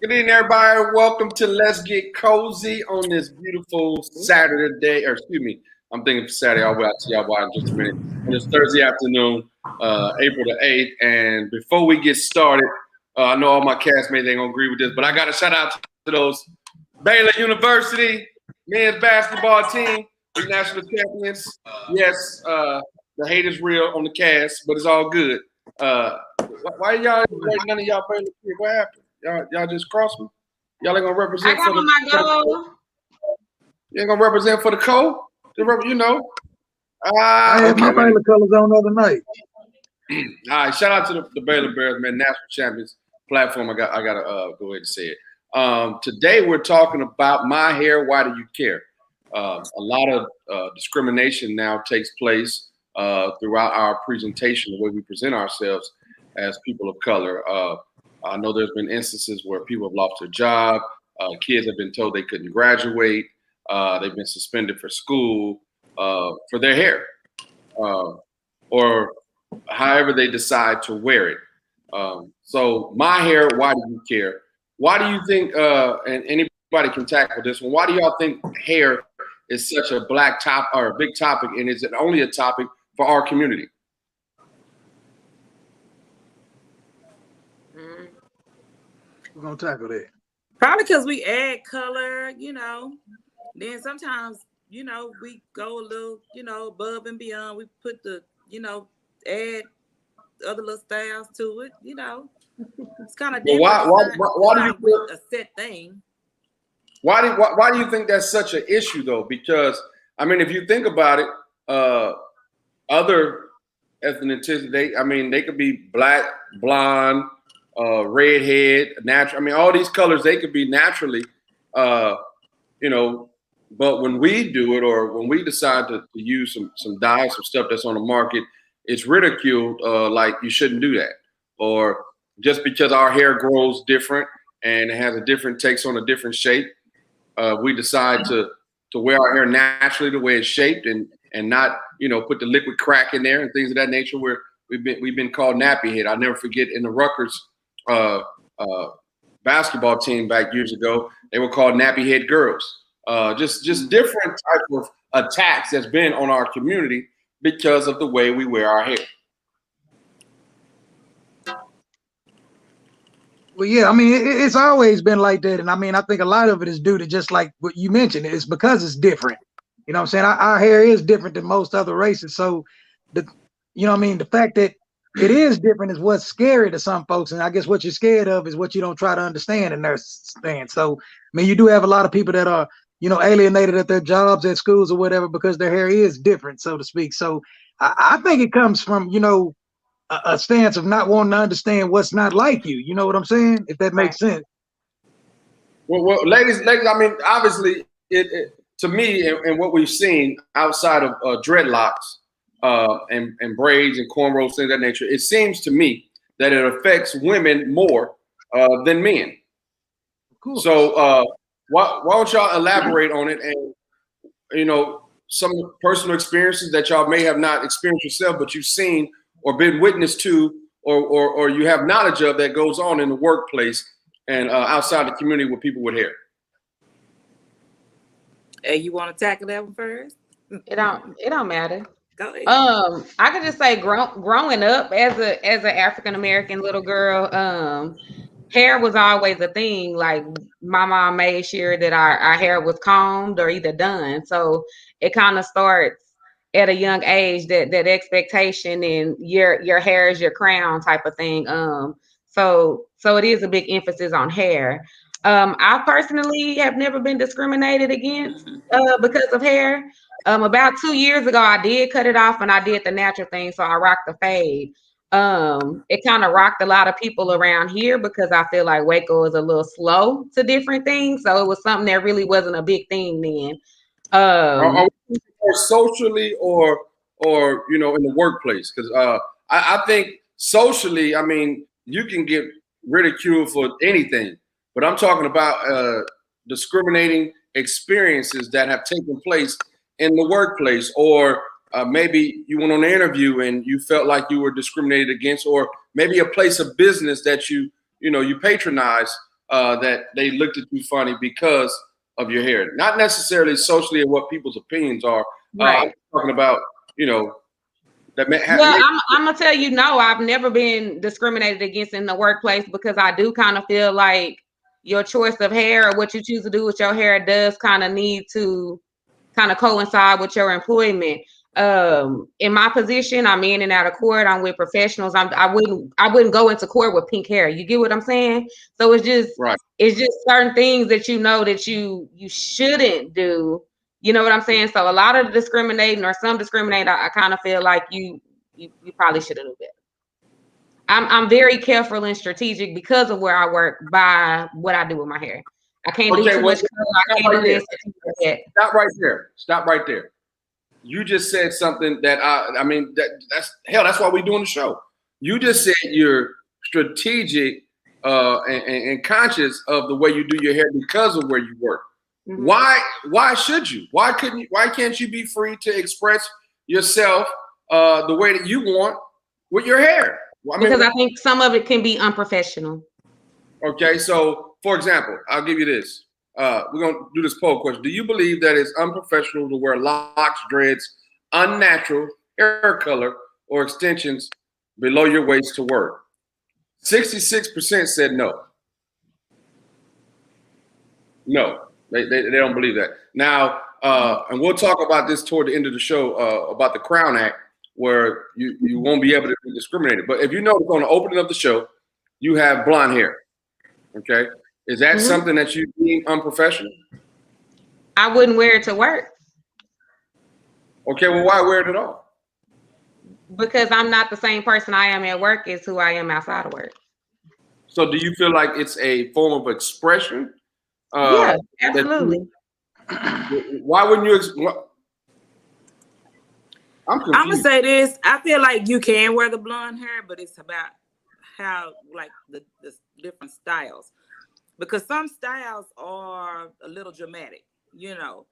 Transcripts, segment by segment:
Good evening, everybody. Welcome to Let's Get Cozy on this beautiful Saturday day, or excuse me, I'm thinking Saturday. I'll wait to y'all in just a minute. On this Thursday afternoon, April the 8th. And before we get started, I know all my castmates ain't gonna agree with this, but I got to shout out to those Baylor University men's basketball team, the national champions. Yes, the hate is real on the cast, but it's all good. Why y'all none of y'all Baylor kids? What happened? Y'all just crossed me? Y'all ain't gonna represent for the my goal. You ain't gonna represent for the co? You know. I had my Baylor colors on the other night. All right, shout out to the Baylor Bears, man, national champions platform. I gotta go ahead and say it. Today we're talking about my hair. Why do you care? A lot of discrimination now takes place throughout our presentation, the way we present ourselves as people of color. I know there's been instances where people have lost their job. Kids have been told they couldn't graduate. They've been suspended for school for their hair, or however they decide to wear it. So my hair, why do you care? Why do you think, and anybody can tackle this one, why do y'all think hair is such a big topic, and is it only a topic for our community? We're gonna tackle that. Probably because we add color, Then sometimes, we go a little, above and beyond. We put the, add other little styles to it, It's kind of different. Why do you feel a set thing? Why do you think that's such an issue though? Because I mean, if you think about it, other ethnicities, they could be black, blonde, redhead, natural. I mean, all these colors, they could be naturally, but when we do it, or when we decide to use some dyes, some stuff that's on the market, it's ridiculed, like you shouldn't do that. Or just because our hair grows different and it has takes on a different shape, we decide to wear our hair naturally the way it's shaped and not, put the liquid crack in there and things of that nature, where we've been called nappy head. I'll never forget in the Rutgers basketball team back years ago, they were called nappy head girls. Just different type of attacks that's been on our community because of the way we wear our hair. Well, yeah, I mean, it's always been like that, and I mean, I think a lot of it is due to just like what you mentioned. It's because it's different. You know what I'm saying? Our hair is different than most other races, so the fact that it is different is what's scary to some folks, and I guess what you're scared of is what you don't try to understand in their stand. So, I mean, you do have a lot of people that are, alienated at their jobs, at schools, or whatever, because their hair is different, so to speak. So, I think it comes from, a stance of not wanting to understand what's not like you. You know what I'm saying? If that makes sense. Well, ladies, I mean, obviously, it to me, and what we've seen outside of dreadlocks, and braids and cornrows, things of that nature, it seems to me that it affects women more than men. Cool. So why don't y'all elaborate on it, and some personal experiences that y'all may have not experienced yourself, but you've seen or been witness to, or you have knowledge of, that goes on in the workplace and outside the community with people with hair. Hey, you want to tackle that one first? It don't matter. Go ahead. I could just say growing up as an African American little girl, hair was always a thing. Like my mom made sure that our hair was combed or either done. So it kind of starts at a young age, that expectation, and your hair is your crown type of thing. So it is a big emphasis on hair. I personally have never been discriminated against because of hair. About 2 years ago, I did cut it off and I did the natural thing. So I rocked the fade. It kind of rocked a lot of people around here because I feel like Waco is a little slow to different things. So it was something that really wasn't a big thing then. Are we socially or in the workplace? Because I think socially, I mean, you can get ridiculed for anything, but I'm talking about discriminating experiences that have taken place in the workplace, or maybe you went on an interview and you felt like you were discriminated against, or maybe a place of business that you patronize that they looked at you funny because of your hair, not necessarily socially and what people's opinions are. Right. I'm talking about, you know, that I'm gonna tell you, no, I've never been discriminated against in the workplace because I do kind of feel like your choice of hair or what you choose to do with your hair does kind of need to kind of coincide with your employment. In my position, I'm in and out of court. I'm with professionals. I wouldn't go into court with pink hair. You get what I'm saying? So it's just right. It's just certain things that you know that you shouldn't do. You know what I'm saying? So a lot of discriminating or some discriminate, I kind of feel like you probably should have known better. I'm very careful and strategic because of where I work by what I do with my hair. I can't do too much color. I can't do this. Stop right there. Stop right there. You just said something that I mean that's why we're doing the show. You just said you're strategic and conscious of the way you do your hair because of where you work. Mm-hmm. Why should you? Why can't you be free to express yourself the way that you want with your hair? Because I think some of it can be unprofessional. Okay, so for example, I'll give you this. We're going to do this poll question. Do you believe that it's unprofessional to wear locks, dreads, unnatural hair color, or extensions below your waist to work? 66% said no. No, they don't believe that. Now, and we'll talk about this toward the end of the show about the Crown Act, where you won't be able to be discriminated. But if you notice on the opening of the show, you have blonde hair. Okay. Is that something that you deem unprofessional? I wouldn't wear it to work. Okay, well, why wear it at all? Because I'm not the same person I am at work as who I am outside of work. So do you feel like it's a form of expression? Yeah, absolutely. Why wouldn't you? I'm going to say this. I feel like you can wear the blonde hair, but it's about how, like, the different styles. Because some styles are a little dramatic, you know.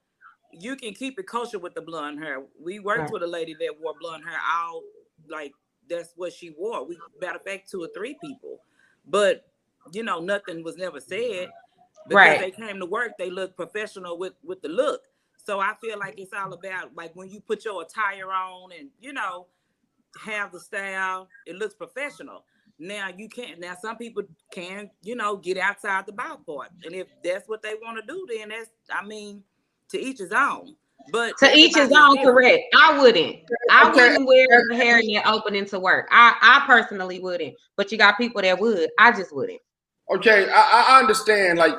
You can keep it kosher with the blonde hair. We worked with a lady that wore blonde hair out, like that's what she wore. We, matter of fact, 2 or 3 people. But, you know, nothing was never said. Because they came to work, they looked professional with the look. So I feel like it's all about, like, when you put your attire on and, you know, have the style, it looks professional. Now you can't. Now some people can, you know, get outside the bow part, and if that's what they want to do, then that's. I mean, to each his own. But to each his own, correct. I wouldn't. I wouldn't wear the hair in that opening to work. I personally wouldn't. But you got people that would. I just wouldn't. Okay, I understand. Like,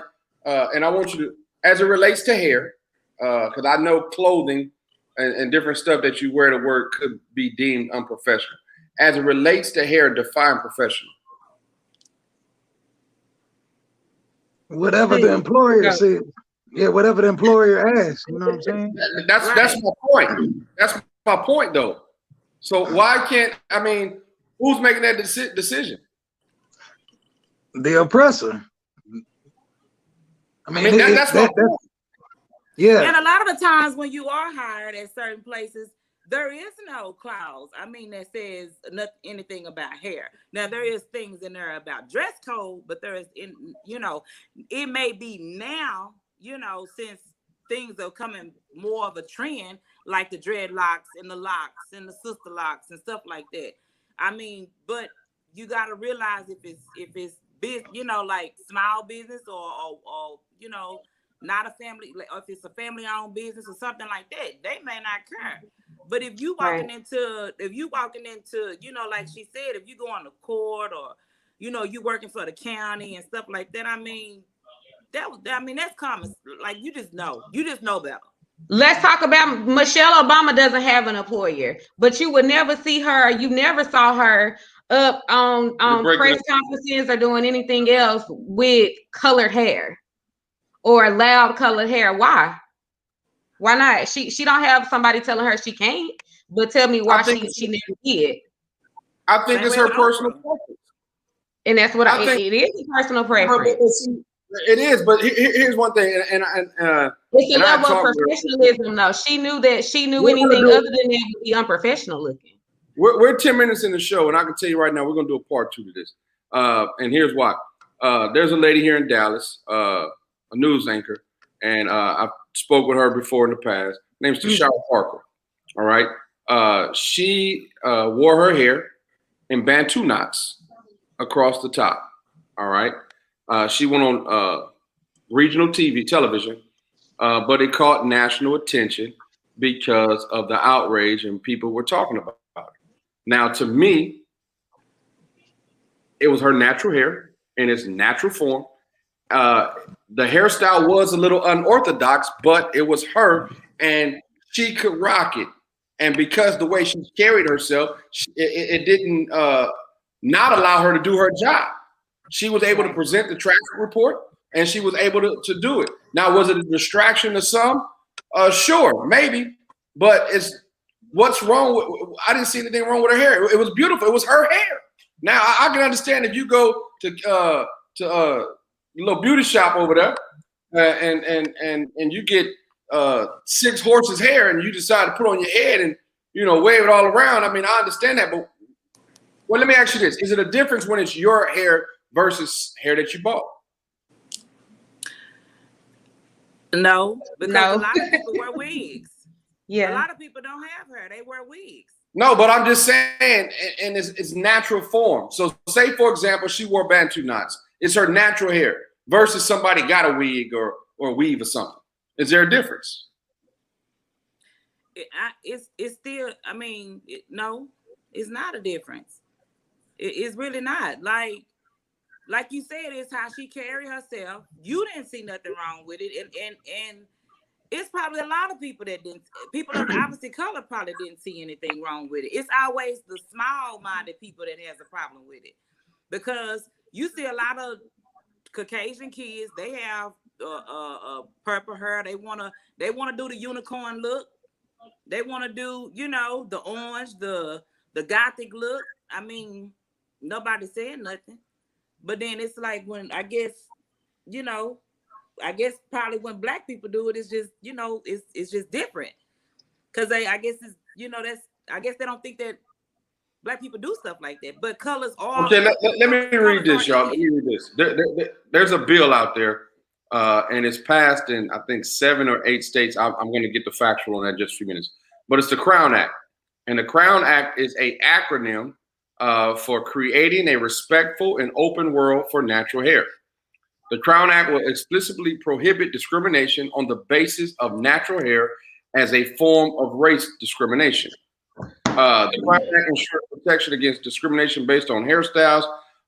and I want you to, as it relates to hair, because I know clothing and different stuff that you wear to work could be deemed unprofessional. As it relates to hair, define professional. Whatever the employer says. Yeah, whatever the employer asks. You know what I'm saying? That's my point. That's my point, though. So why can't, I mean, who's making that decision? The oppressor. I mean, that's my point. Yeah. And a lot of the times when you are hired at certain places, there is no clause, I mean, that says anything about hair. Now, there is things in there about dress code, but there is, you know, it may be now, you know, since things are coming more of a trend, like the dreadlocks and the locks and the sister locks and stuff like that. I mean, but you got to realize if it's big, you know, like small business or you know, not a family, like if it's a family-owned business or something like that, they may not care. But if you walking into, you know, like she said, if you go on the court or, you know, you working for the county and stuff like that, I mean, that's common. Like you just know better. Let's talk about Michelle Obama doesn't have an employer, but you would never see her. You never saw her up on press conferences or doing anything else with colored hair or loud colored hair. Why? Why not? She don't have somebody telling her she can't, but tell me why she never did. I think it's her personal preference. And that's what I think. It is a personal preference. It is, but here's one thing, and it's a level of professionalism, though. She knew anything other than that would be unprofessional looking. We're 10 minutes in the show, and I can tell you right now, we're gonna do a part 2 to this. And here's why. there's a lady here in Dallas, a news anchor, and I spoke with her before in the past. Her name's Tashara Parker. All right. She wore her hair in Bantu knots across the top. All right. She went on regional television, but it caught national attention because of the outrage and people were talking about it. Now, to me, it was her natural hair in its natural form. The hairstyle was a little unorthodox, but it was her, and she could rock it. And because the way she carried herself, it didn't not allow her to do her job. She was able to present the traffic report, and she was able to do it. Now, was it a distraction to some? Sure, maybe. But what's wrong with? I didn't see anything wrong with her hair. It was beautiful. It was her hair. Now, I can understand if you go to a little beauty shop over there, and you get 6 horses hair, and you decide to put on your head and wave it all around. I mean, I understand that, but let me ask you this: is it a difference when it's your hair versus hair that you bought? No, because a lot of people wear wigs. Yeah, a lot of people don't have hair; they wear wigs. No, but I'm just saying, and it's natural form. So, say for example, she wore Bantu knots. It's her natural hair versus somebody got a wig or weave or something. Is there a difference? It's still. I mean, no, it's not a difference. It's really not. Like you said, it's how she carried herself. You didn't see nothing wrong with it, and it's probably a lot of people that didn't. People of the opposite color probably didn't see anything wrong with it. It's always the small-minded people that has a problem with it, because you see a lot of Caucasian kids. They have purple hair. They wanna do the unicorn look. They want to do the orange, the gothic look. I mean, nobody saying nothing. But then it's like when I guess probably when black people do it, it's just it's just different, because I guess they don't think that black people do stuff like that. But colors are okay. Let me read this, y'all. Let me read this. There's a bill out there, and it's passed in I think 7 or 8 states. I'm going to get the factual on that in just a few minutes. But it's the Crown Act, and the Crown Act is an acronym for creating a respectful and open world for natural hair. The Crown Act will explicitly prohibit discrimination on the basis of natural hair as a form of race discrimination. The Crown Act ensures protection against discrimination based on hairstyles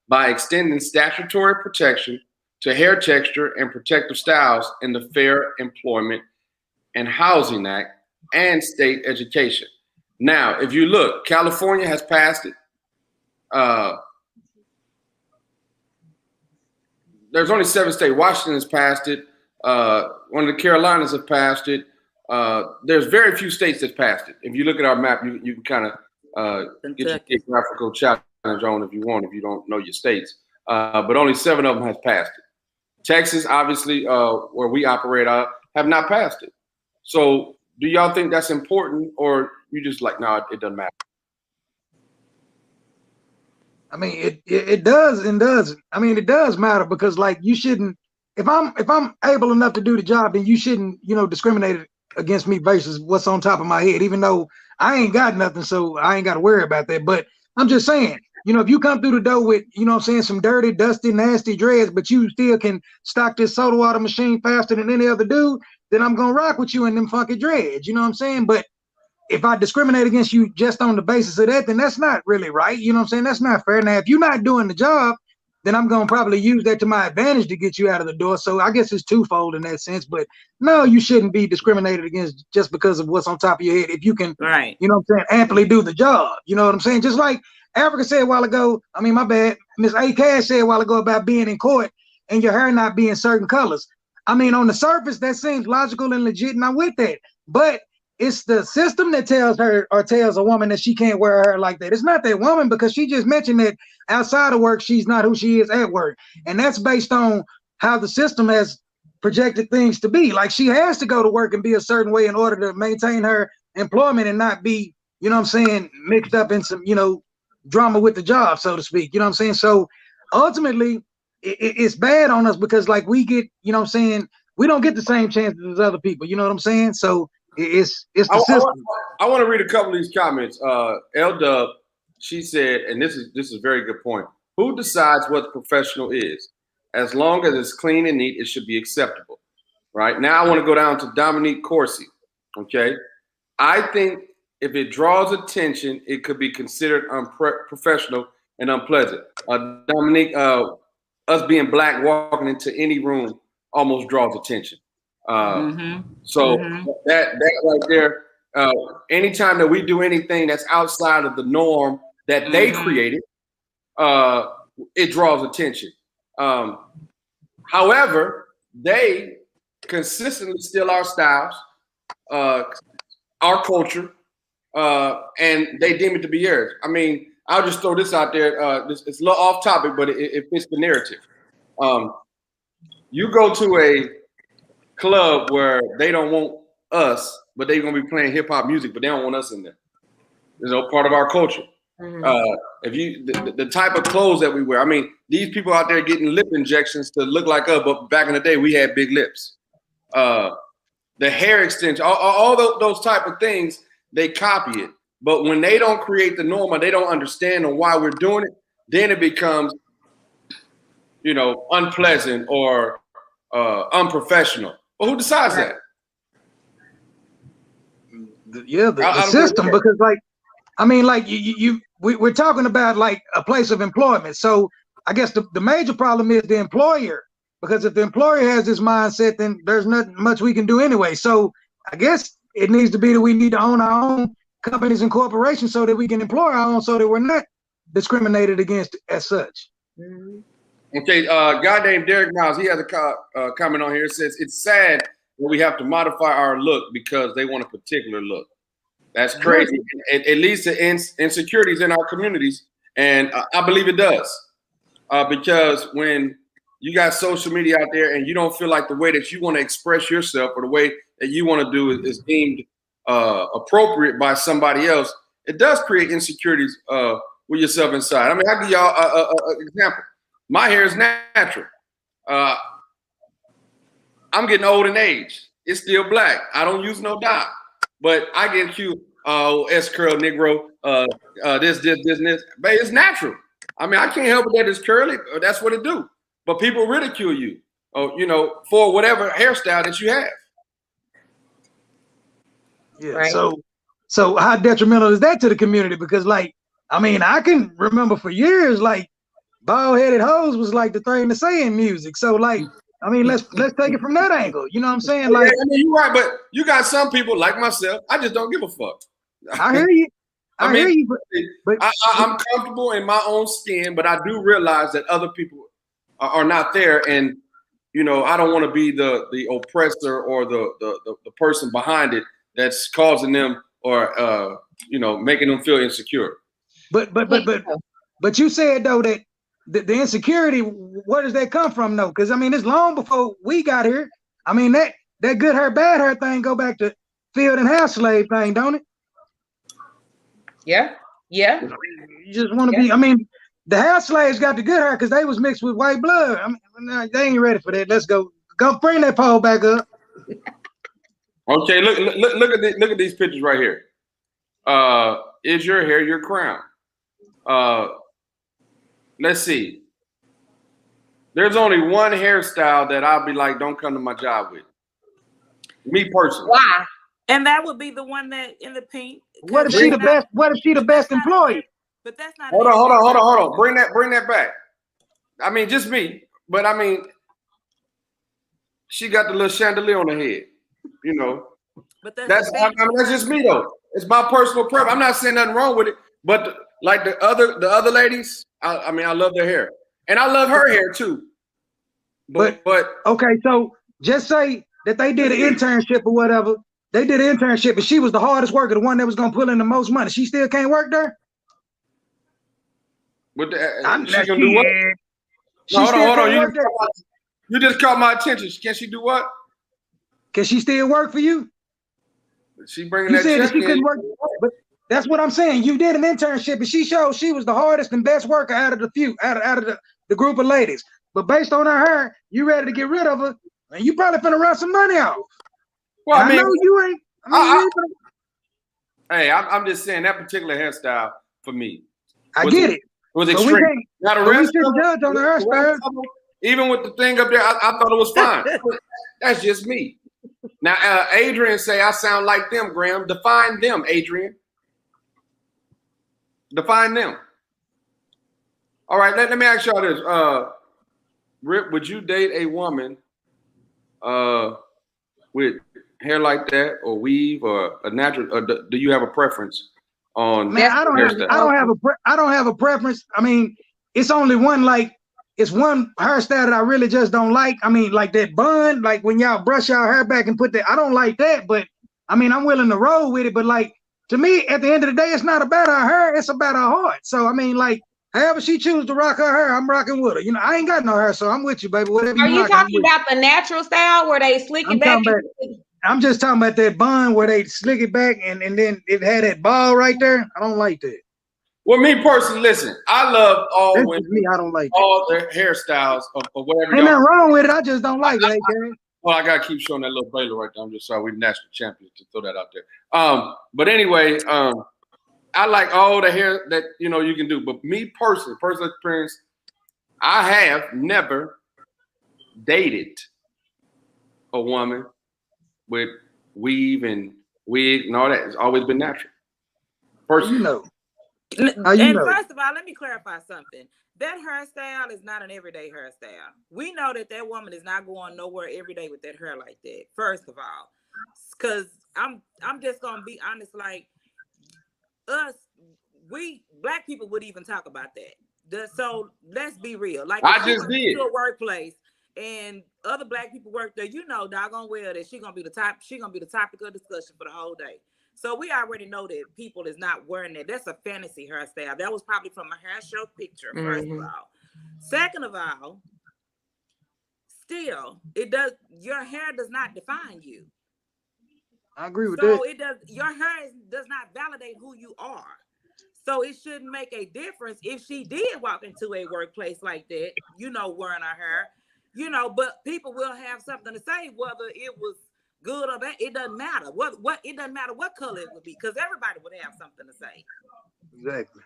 by extending statutory protection to hair texture and protective styles in the Fair Employment and Housing Act and state education. Now, if you look, California has passed it. There's only 7 states. Washington has passed it. One of the Carolinas have passed it. There's very few states that passed it. If you look at our map, you can kind of get your geographical challenge on if you want, if you don't know your states. But only 7 of them has passed it. Texas, obviously, where we operate out, have not passed it. So do y'all think that's important, or you just like, no, it doesn't matter? I mean, it does and doesn't. I mean, it does matter, because like you shouldn't. If I'm able enough to do the job, then you shouldn't, discriminate against me versus what's on top of my head. Even though I ain't got nothing, so I ain't got to worry about that. But I'm just saying, if you come through the door with, some dirty, dusty, nasty dreads, but you still can stock this soda water machine faster than any other dude, then I'm gonna rock with you in them funky dreads. You know what I'm saying? But if I discriminate against you just on the basis of that, then that's not really right. You know what I'm saying? That's not fair. Now, if you're not doing the job, then I'm going to probably use that to my advantage to get you out of the door. So I guess it's twofold in that sense. But no, you shouldn't be discriminated against just because of what's on top of your head. If you can, right, amply do the job. You know what I'm saying? Just like Africa said a while ago, my bad, Miss A. Cash said a while ago about being in court and your hair not being certain colors. On the surface, that seems logical and legit, and I'm with that. But it's the system that tells her or tells a woman that she can't wear her hair like that. It's not that woman, because she just mentioned that outside of work, she's not who she is at work. And that's based on how the system has projected things to be. Like, she has to go to work and be a certain way in order to maintain her employment and not be, mixed up in some, drama with the job, so to speak. You know what I'm saying? So ultimately, it's bad on us because like we get, you know what I'm saying, we don't get the same chances as other people. You know what I'm saying? So it's the system. I want to read a couple of these comments. L Dub, she said, and this is a very good point. Who decides what professional is? As long as it's clean and neat, it should be acceptable. Right now, I want to go down to Dominique Corsi. Okay, I think if it draws attention, it could be considered unprofessional and unpleasant. Dominique, us being black walking into any room almost draws attention. So that right there, anytime that we do anything that's outside of the norm that they created, it draws attention. However, they consistently steal our styles, our culture, and they deem it to be yours. I mean, I'll just throw this out there. It's a little off topic, but it fits the narrative. You go to a club where they don't want us, but they're gonna be playing hip hop music, but they don't want us in there. You know, part of our culture. If you the type of clothes that we wear, I mean, these people out there getting lip injections to look like us, but back in the day we had big lips. The hair extension, all those type of things, they copy it. But when they don't create the norm or they don't understand on why we're doing it, then it becomes, you know, unpleasant or unprofessional. Well, who decides that? The system, because like, I mean, like we're talking about like a place of employment. So I guess the major problem is the employer, because if the employer has this mindset, then there's not much we can do anyway. So I guess it needs to be that we need to own our own companies and corporations so that we can employ our own, so that we're not discriminated against as such. Okay, a guy named Derek Miles, he has a comment on here. It says, it's sad that we have to modify our look because they want a particular look. That's crazy. It leads to insecurities in our communities, and I believe it does. Because when you got social media out there and you don't feel like the way that you want to express yourself or the way that you want to do is deemed appropriate by somebody else, it does create insecurities with yourself inside. I mean, I'll give y'all an example. My hair is natural. I'm getting old in age. It's still black. I don't use no dye, but I get cute. S curl Negro. This, and this. But it's natural. I mean, I can't help it that it's curly. That's what it do. But people ridicule you, you know, for whatever hairstyle that you have. Yeah. Right. So how detrimental is that to the community? Because, like, I mean, I can remember for years, like, bald-headed hoes was like the thing to say in music. So, like, I mean, let's take it from that angle. You know what I'm saying? Like, I mean, you're right, but you got some people like myself. I just don't give a fuck. I hear you. I hear you. But I'm comfortable in my own skin, but I do realize that other people are not there, and you know, I don't want to be the oppressor or the person behind it that's causing them or you know, making them feel insecure. But you said though that the insecurity, where does that come from though? Because I mean, it's long before we got here. I mean, that good hair, bad hair thing go back to field and house slave thing, don't it? Yeah. You just want to be. I mean, the house slaves got the good hair because they was mixed with white blood. I mean, they ain't ready for that. Let's go bring that pole back up. Okay, look at these pictures right here. Is your hair your crown? Let's see. There's only one hairstyle that I'll be like, don't come to my job with. Me personally. Why? And that would be the one that in the pink. What if she the best? What if she the best employee? But that's not. Hold on. Bring that back. I mean, just me. But I mean, she got the little chandelier on her head. You know. But that's just me though. It's my personal preference. I'm not saying nothing wrong with it. But like the other ladies, I mean, I love their hair, and I love her hair too. But okay, so just say that they did an internship or whatever. They did an internship, and she was the hardest worker, the one that was gonna pull in the most money. She still can't work there. She gonna do what? No, hold on. You just caught my attention. Can she do what? Can she still work for you? She bringing you that said check that she in. couldn't work, but that's what I'm saying. You did an internship, and she showed she was the hardest and best worker out of the few, out of the group of ladies. but based on her hair, you ready to get rid of her, and you probably finna run some money off. Well, I mean, know you ain't. Hey, I'm just saying that particular hairstyle for me. I get it. Was extreme. Now the rest we shouldn't judge on the hairstyle. Even with the thing up there, I thought it was fine. That's just me. Now, Adrian say I sound like them, Graham. Define them, Adrian. Define them. All right, let me ask y'all this. Rip, would you date a woman with hair like that, or weave, or a natural? Or do you have a preference on? Man, I don't have a preference. I mean, it's only one. Like, it's one hairstyle that I really just don't like. I mean, like that bun, like when y'all brush y'all hair back and put that. I don't like that, but I mean, I'm willing to roll with it. But like, to me, at the end of the day, it's not about her hair; it's about her heart. So I mean, like, however she chooses to rock her hair, I'm rocking with her. You know, I ain't got no hair, so I'm with you, baby. Whatever. Are you talking about the natural style where they slick it back? I'm just talking about that bun where they slick it back and then it had that ball right there. I don't like that. Well, me personally, listen, I love all women. Me, I don't like all their hairstyles or whatever. Ain't nothing wrong with it. I just don't like it. Well, I gotta keep showing that little Baylor right there. I'm just sorry, we're national champions to throw that out there. But anyway, I like all the hair that you can do. But me personally, personal experience, I have never dated a woman with weave and wig and all that. It's always been natural. Personally. First of all, let me clarify something. That hairstyle is not an everyday hairstyle. We know that woman is not going nowhere every day with that hair like that. First of all, because I'm just gonna be honest. Like us, we black people would even talk about that. So let's be real. Like I just did to a workplace and other black people work there. Doggone well that she's gonna be the topic of discussion for the whole day. So we already know that people is not wearing that. That's a fantasy hairstyle. That was probably from a hair show picture, first of all. Second of all, still, your hair does not define you. I agree with that. So your hair does not validate who you are. So it shouldn't make a difference if she did walk into a workplace like that, wearing her hair, but people will have something to say, whether it was good or bad. It doesn't matter. It doesn't matter what color it would be, because everybody would have something to say. Exactly.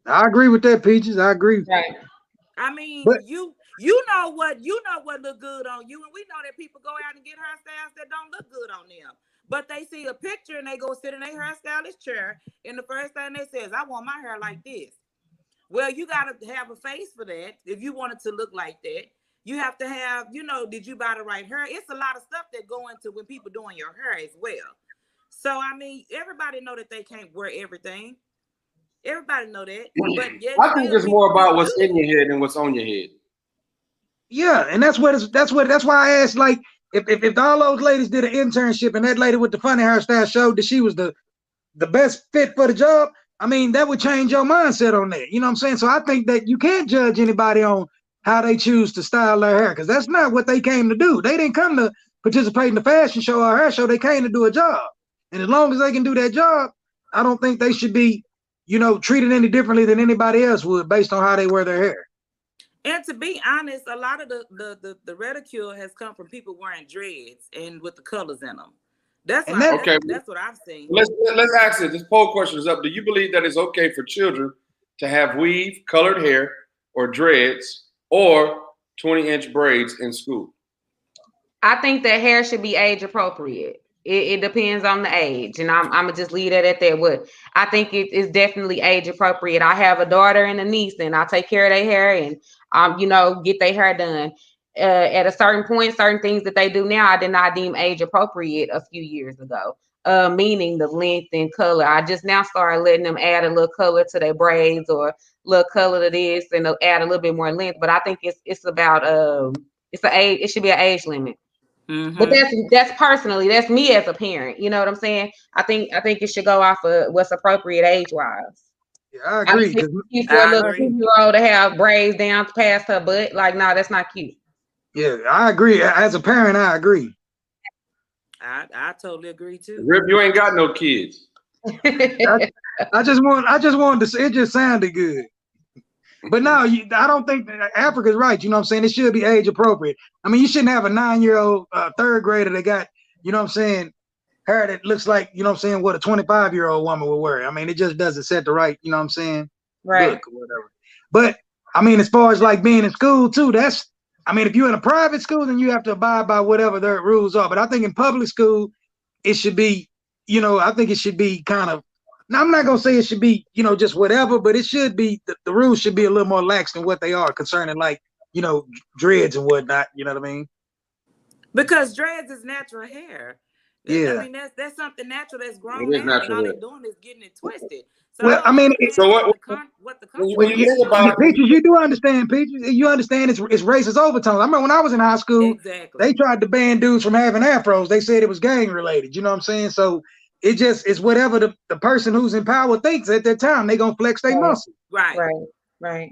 I agree with that, Peaches. I agree. Right. I mean, but you know what look good on you, and we know that people go out and get hairstyles that don't look good on them. But they see a picture and they go sit in their hairstylist chair, and the first thing they say is, "I want my hair like this." Well, you got to have a face for that. If you want it to look like that, you have to have, did you buy the right hair? It's a lot of stuff that go into when people doing your hair as well. So, I mean, everybody know that they can't wear everything. Everybody know that. But I think it's more about what's in your head than what's on your head. Yeah, and that's why I asked, like, if all those ladies did an internship and that lady with the funny hairstyle showed that she was the best fit for the job, I mean, that would change your mindset on that. You know what I'm saying? So I think that you can't judge anybody on how they choose to style their hair, because that's not what they came to do. They didn't come to participate in the fashion show or hair show. They came to do a job. And as long as they can do that job, I don't think they should be, treated any differently than anybody else would based on how they wear their hair. And to be honest, a lot of the ridicule has come from people wearing dreads and with the colors in them. That's what I've seen. Let's ask it. This poll question is up. Do you believe that it's okay for children to have weave, colored hair, or dreads, or 20-inch braids in school? I think that hair should be age appropriate. It depends on the age, and I'm gonna just leave it at that. What I think it is definitely age appropriate. I have a daughter and a niece, and I take care of their hair and get their hair done. At a certain point, certain things that they do now, I did not deem age appropriate a few years ago. Meaning the length and color. I just now started letting them add a little color to their braids or a little color to this and add a little bit more length. But I think it's about it should be an age limit. Mm-hmm. But that's personally, that's me as a parent. You know what I'm saying? I think it should go off of what's appropriate age wise. Yeah, I agree. For a little 2-year-old to have braids down past her butt, like, no, that's not cute. Yeah, I agree. As a parent, I agree. I totally agree too. Rip, you ain't got no kids. I just wanted to say, it just sounded good. But no, I don't think that Africa's right. You know what I'm saying? It should be age appropriate. I mean, you shouldn't have a 9-year-old third grader that got, you know what I'm saying, hair that looks like, you know what I'm saying, what a 25-year-old woman would wear. I mean, it just doesn't set the right, you know what I'm saying, look or whatever. But I mean, as far as like being in school too, I mean, if you're in a private school, then you have to abide by whatever their rules are. But I think in public school, it should be, you know, I think it should be kind of, now I'm not going to say it should be, you know, just whatever, but it should be, the rules should be a little more lax than what they are concerning like, you know, dreads and whatnot. You know what I mean? Because dreads is natural hair. Yeah. I mean, that's something natural that's grown now, and all they're doing is getting it twisted. So well, I mean, so when you think about Peaches, you do understand, Peaches. You understand it's racist overtones. I remember when I was in high school, they tried to ban dudes from having afros. They said it was gang related. You know what I'm saying? So it just is whatever the person who's in power thinks at that time. They gonna flex their muscle. Right.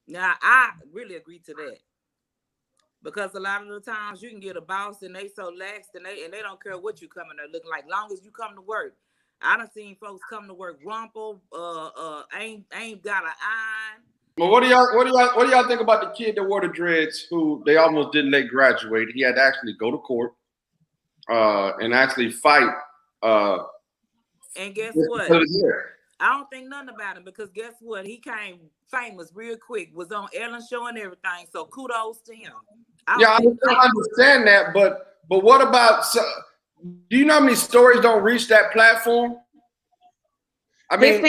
Now I really agree to that. Because a lot of the times you can get a boss and they so lax and they don't care what you coming there looking like, long as you come to work. I done seen folks come to work rumpled, ain't got an eye. Well, what do y'all think about the kid that wore the dreads who they almost didn't let graduate? He had to actually go to court and actually fight. And guess what? I don't think nothing about him because guess what? He came famous real quick, was on Ellen Show and everything. So kudos to him. I understand that, but what about? Do you know how many stories don't reach that platform? I mean,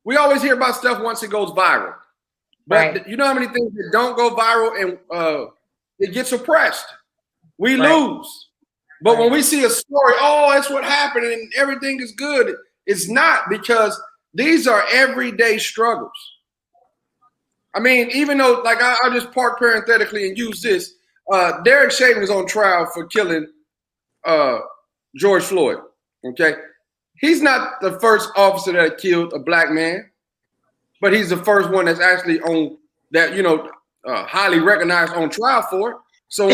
we always hear about stuff once it goes viral, but you know how many things that don't go viral and it gets suppressed. We lose. But when we see a story, oh, that's what happened and everything is good. It's not, because these are everyday struggles. I mean, even though, like, I'll just park parenthetically and use this. Derek Chauvin was on trial for killing George Floyd, okay? He's not the first officer that killed a black man, but he's the first one that's actually on that, you know, highly recognized on trial for it. So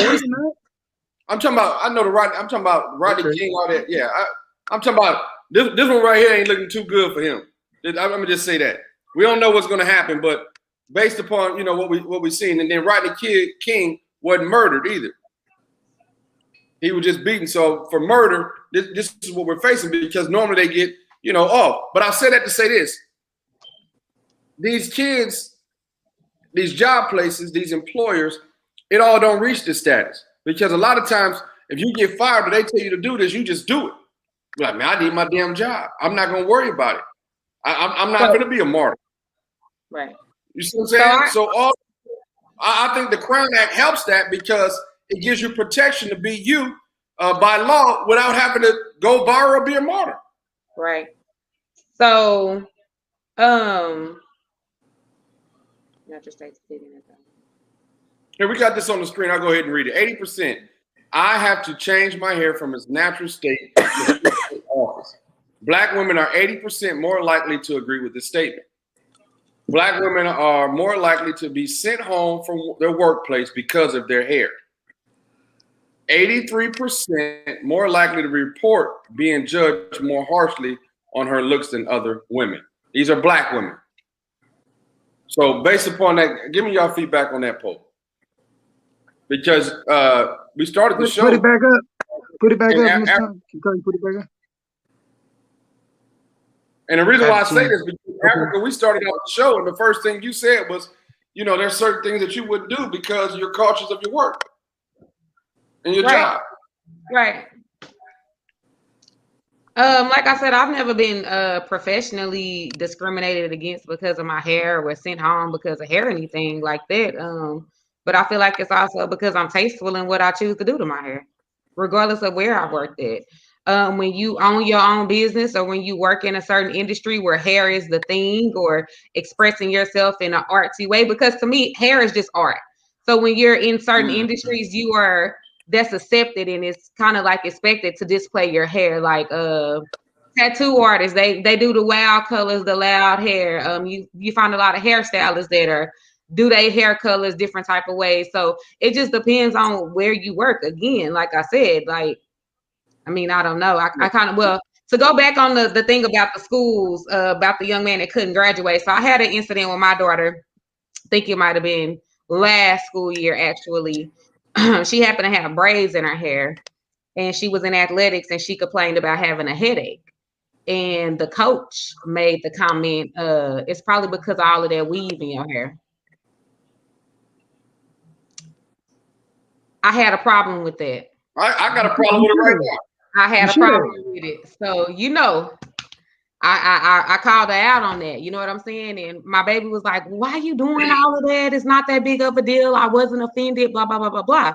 I'm talking about, I'm talking about Rodney King, all that. Yeah, I'm talking about this one right here ain't looking too good for him. Let me just say that. We don't know what's going to happen, but based upon, you know, what we've seen, and then Rodney King wasn't murdered either. He was just beaten. So for murder, this is what we're facing, because normally they get, you know, off. But I say that to say this. These kids, these job places, these employers, it all don't reach this status. Because a lot of times, if you get fired or they tell you to do this, you just do it. You're like, man, I need my damn job. I'm not going to worry about it. I'm not going to be a martyr. Right. You see what I'm saying? I think the Crown Act helps that, because it gives you protection to be you by law without having to go viral or be a martyr. Right. So, not just stating it. Here, we got this on the screen. I'll go ahead and read it. 80%. I have to change my hair from its natural state to office. Black women are 80% more likely to agree with this statement. Black women are more likely to be sent home from their workplace because of their hair. 83% more likely to report being judged more harshly on her looks than other women. These are black women. So based upon that, give me y'all feedback on that poll. Because we started the show. Put it back up. Put it back up. Put it back up. And the reason why I say this, because Africa, we started out the show, and the first thing you said was, you know, there's certain things that you wouldn't do because you're cautious of your work and your job. Right. Like I said, I've never been professionally discriminated against because of my hair or sent home because of hair or anything like that. But I feel like it's also because I'm tasteful in what I choose to do to my hair, regardless of where I worked at. When you own your own business, or when you work in a certain industry where hair is the thing, or expressing yourself in an artsy way, because to me, hair is just art. So when you're in certain industries, that's accepted, and it's kind of like expected to display your hair. Like tattoo artists, they do the wild colors, the loud hair. You find a lot of hairstylists that do they hair colors different type of ways. So it just depends on where you work. Again, like I said, like, I mean, I don't know. I kind of, well, to go back on the thing about the schools, about the young man that couldn't graduate. So I had an incident with my daughter. I think it might have been last school year, actually. She happened to have braids in her hair, and she was in athletics, and she complained about having a headache. And the coach made the comment, it's probably because of all of that weave in your hair. I had a problem with that. I got a problem with it right now. I had a problem with it. So, I called her out on that. You know what I'm saying? And my baby was like, why are you doing all of that? It's not that big of a deal. I wasn't offended, blah, blah, blah, blah, blah.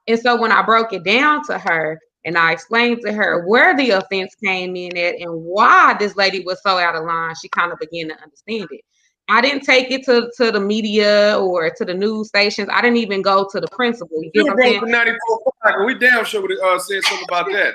And so when I broke it down to her and I explained to her where the offense came in at and why this lady was so out of line, she kind of began to understand it. I didn't take it to the media or to the news stations. I didn't even go to the principal. You know what I'm saying? 94.5, we damn sure would have said something about that.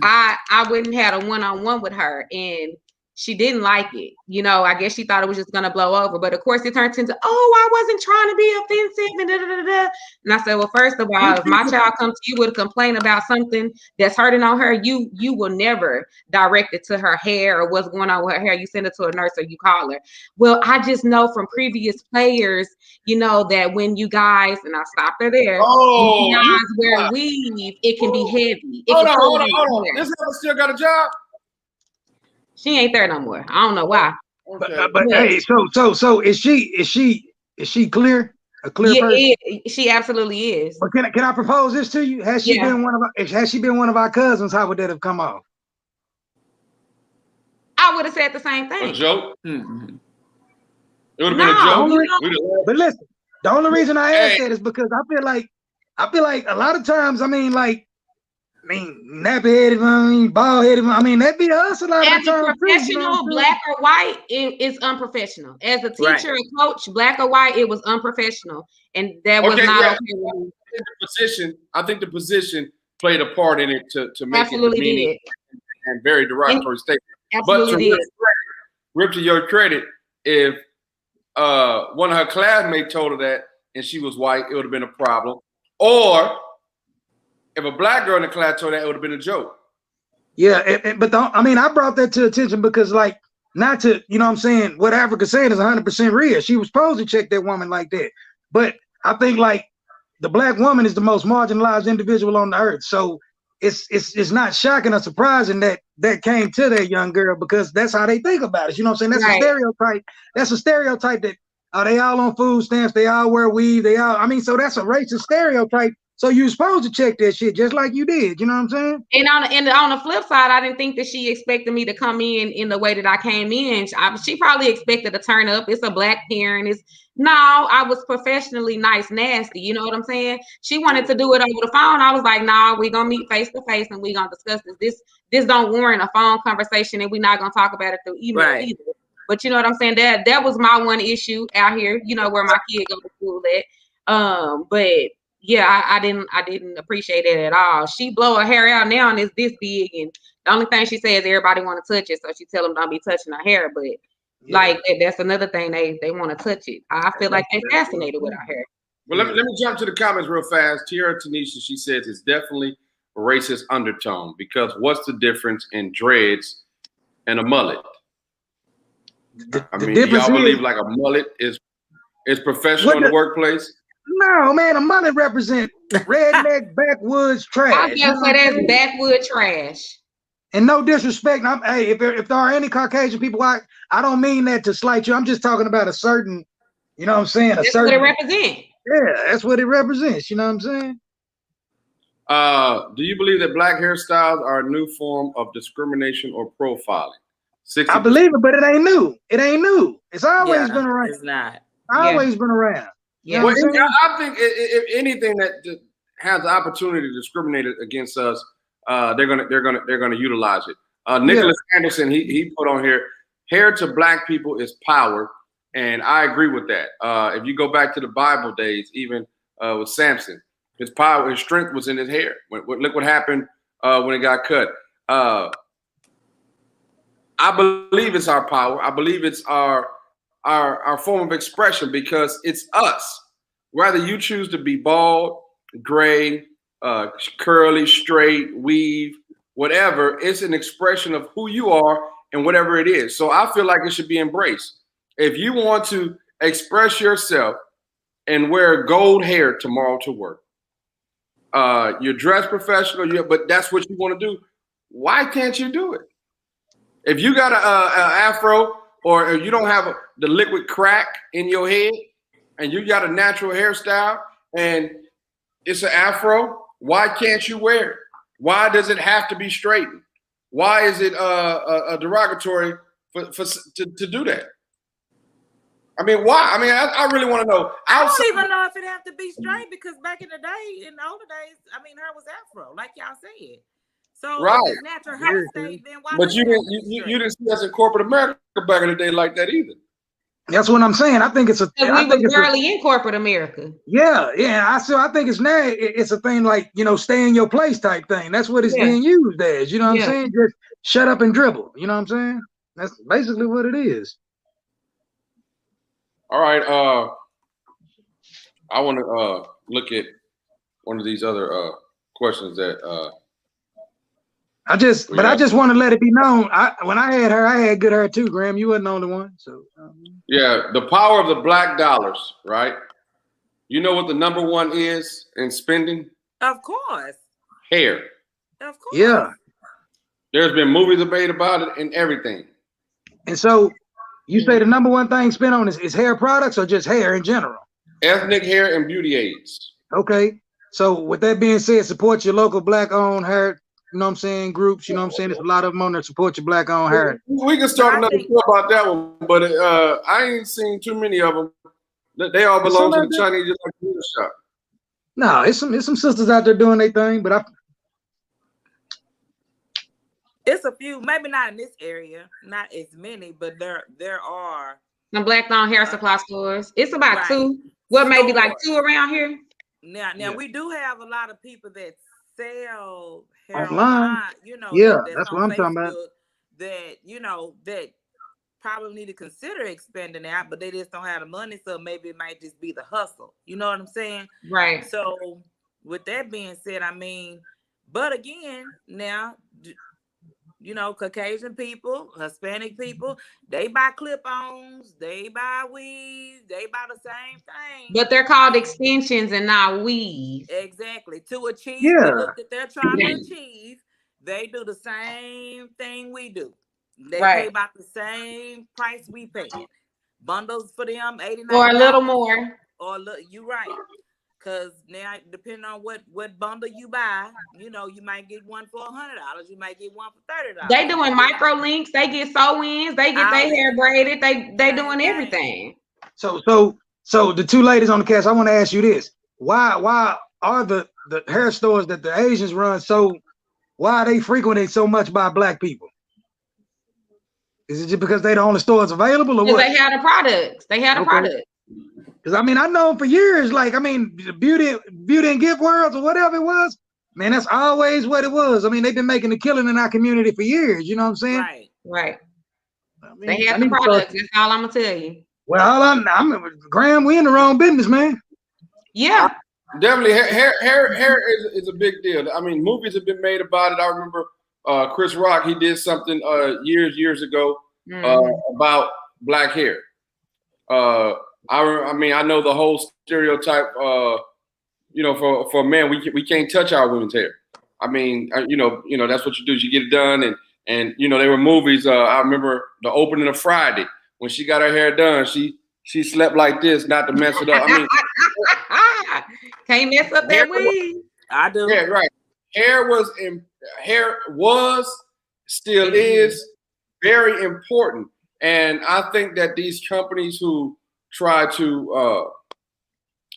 I wouldn't have a one-on-one with her, and she didn't like it. I guess she thought it was just gonna blow over. But of course, it turned into, I wasn't trying to be offensive, and da, da, da, da. And I said, well, first of all, if my child comes to you with a complaint about something that's hurting on her, you will never direct it to her hair or what's going on with her hair. You send it to a nurse or you call her. Well, I just know from previous players, that when you guys, and I stopped her there, when you guys wear weave, it can be heavy. Hold on. This girl still got a job? She ain't there no more. I don't know why. Okay. But hey, so is she clear? A clear person? She absolutely is. But can I propose this to you? Has she been one of our cousins? How would that have come off? I would have said the same thing. A joke? Mm-hmm. It would have been a joke. But listen, the only reason I asked that is because I feel like a lot of times, nappy-headed, bald-headed. That'd be us a lot of times. As a professional, black or white, it's unprofessional. As a teacher, a coach, black or white, it was unprofessional, and that was not okay with me. I think the position played a part in it to make it demeaning and very derogatory statement. Absolutely but Rip, to your credit, if one of her classmates told her that and she was white, it would have been a problem. Or if a black girl in the class told her that, it would have been a joke. Yeah, but I brought that to attention because, not to, what Africa said is 100% real. She was supposed to check that woman like that. But I think, the black woman is the most marginalized individual on the earth. So it's not shocking or surprising that came to that young girl because that's how they think about it. You know what I'm saying? That's a stereotype. That's a stereotype that they all on food stamps, they all wear weave, so that's a racist stereotype. So you're supposed to check that shit just like you did. You know what I'm saying? And on the flip side, I didn't think that she expected me to come in the way that I came in. She probably expected to turn up. It's a black parent. I was professionally nice, nasty. You know what I'm saying? She wanted to do it over the phone. I was like, we're going to meet face to face and we're going to discuss this. This don't warrant a phone conversation and we're not going to talk about it through email either. But you know what I'm saying? That was my one issue out here, where my kid go to school at. But yeah, I didn't appreciate it at all. She blow her hair out now and it's this big, and the only thing she says everybody want to touch it, so she tell them don't be touching her hair. But that's another thing they want to touch it. I feel like they're fascinated with our hair. Well, let me jump to the comments real fast. Tiara Tanisha, she says it's definitely a racist undertone because what's the difference in dreads and a mullet? Do y'all believe like a mullet is professional in the workplace? No, man, a mullet represents redneck backwoods trash. I was gonna say that's backwood trash. And no disrespect. If there are any Caucasian people, I don't mean that to slight you. I'm just talking about a certain, you know what I'm saying? That's what it represents. Yeah, that's what it represents. You know what I'm saying? Do you believe that black hairstyles are a new form of discrimination or profiling? 60%. I believe it, but it ain't new. It ain't new. It's always been around. It's not. Always been around. Yeah. Well, I think if anything that has the opportunity to discriminate against us, they're gonna utilize it. Nicholas Anderson, he put on here, hair to black people is power, and I agree with that. If you go back to the Bible days, even with Samson, his power, his strength was in his hair. Look what happened when it got cut. I believe it's our power. I believe it's our form of expression because it's us. Whether you choose to be bald, gray, curly, straight, weave, whatever. It's an expression of who you are and whatever it is. So I feel like it should be embraced. If you want to express yourself and wear gold hair tomorrow to work, you're dressed professional, but that's what you want to do, why can't you do it? If you got an afro, or you don't have the liquid crack in your head, and you got a natural hairstyle, and it's an afro, why can't you wear it? Why does it have to be straightened? Why is it a derogatory to do that? I mean, why? I mean, I really want to know. I don't even know if it have to be straight, because back in the day, in the older days, I mean, her was afro, like y'all said. So right. if it's natural hair state, then why? But you didn't see us in corporate America back in the day like that either. That's what I'm saying. I think it's a. We were barely in corporate America. Yeah. I think it's now. It's a thing like, stay in your place type thing. That's what it's being used as. You know what I'm saying? Just shut up and dribble. You know what I'm saying? That's basically what it is. All right. I want to look at one of these other questions that. I just want to let it be known. When I had her, I had good hair too, Graham. You wasn't the only one. So yeah, the power of the black dollars, right? You know what the number one is in spending? Of course. Hair. Of course. Yeah. There's been movies made about it and everything. And so you say the number one thing spent on is hair products or just hair in general? Ethnic hair and beauty aids. Okay. So with that being said, support your local black-owned hair, you know what I'm saying, groups, you know what I'm saying? There's a lot of them on there, support your black-owned hair. We can start another show about that one, but I ain't seen too many of them. They all belong to the Chinese shop. No, it's some sisters out there doing their thing, but it's a few, maybe not in this area, not as many, but there are some black-owned hair supply stores. It's about two. What, maybe like two around here? Now we do have a lot of people that sell hair online. That's what I'm talking about. That that probably need to consider expanding that, but they just don't have the money, so maybe it might just be the hustle. You know what I'm saying? Right. So with that being said, I mean, but again, now Caucasian people, Hispanic people, they buy clip-ons, they buy weaves, they buy the same thing. But they're called extensions and not weave. Exactly. To achieve the look that they're trying to achieve, they do the same thing we do. They pay about the same price we pay. Bundles for them, $89. Or a little more. Or look, you're right. Because now, depending on what bundle you buy, you might get one for $100. You might get one for $30. They doing micro links. They get sew-ins. They get their hair braided. They doing everything. So the two ladies on the cast, I want to ask you this: Why are the hair stores that the Asians run why are they frequented so much by black people? Is it just because they the only stores available, or what? They have the products. They have the products. Because I mean, I know for years, the beauty and gift worlds or whatever it was, man, that's always what it was. I mean, they've been making a killing in our community for years. You know what I'm saying? Right. I mean, they have the products. That's all I'm gonna tell you. Well, I'm Graham. We in the wrong business, man. Yeah. Definitely, hair is a big deal. I mean, movies have been made about it. I remember Chris Rock. He did something years ago about black hair. I mean, I know the whole stereotype. For a man, we can't touch our women's hair. I mean, that's what you do. You get it done, and there were movies. I remember the opening of Friday when she got her hair done. She slept like this, not to mess it up. I mean, can't mess up that weave. I do. Yeah, right. Hair was, still is very important, and I think that these companies who try to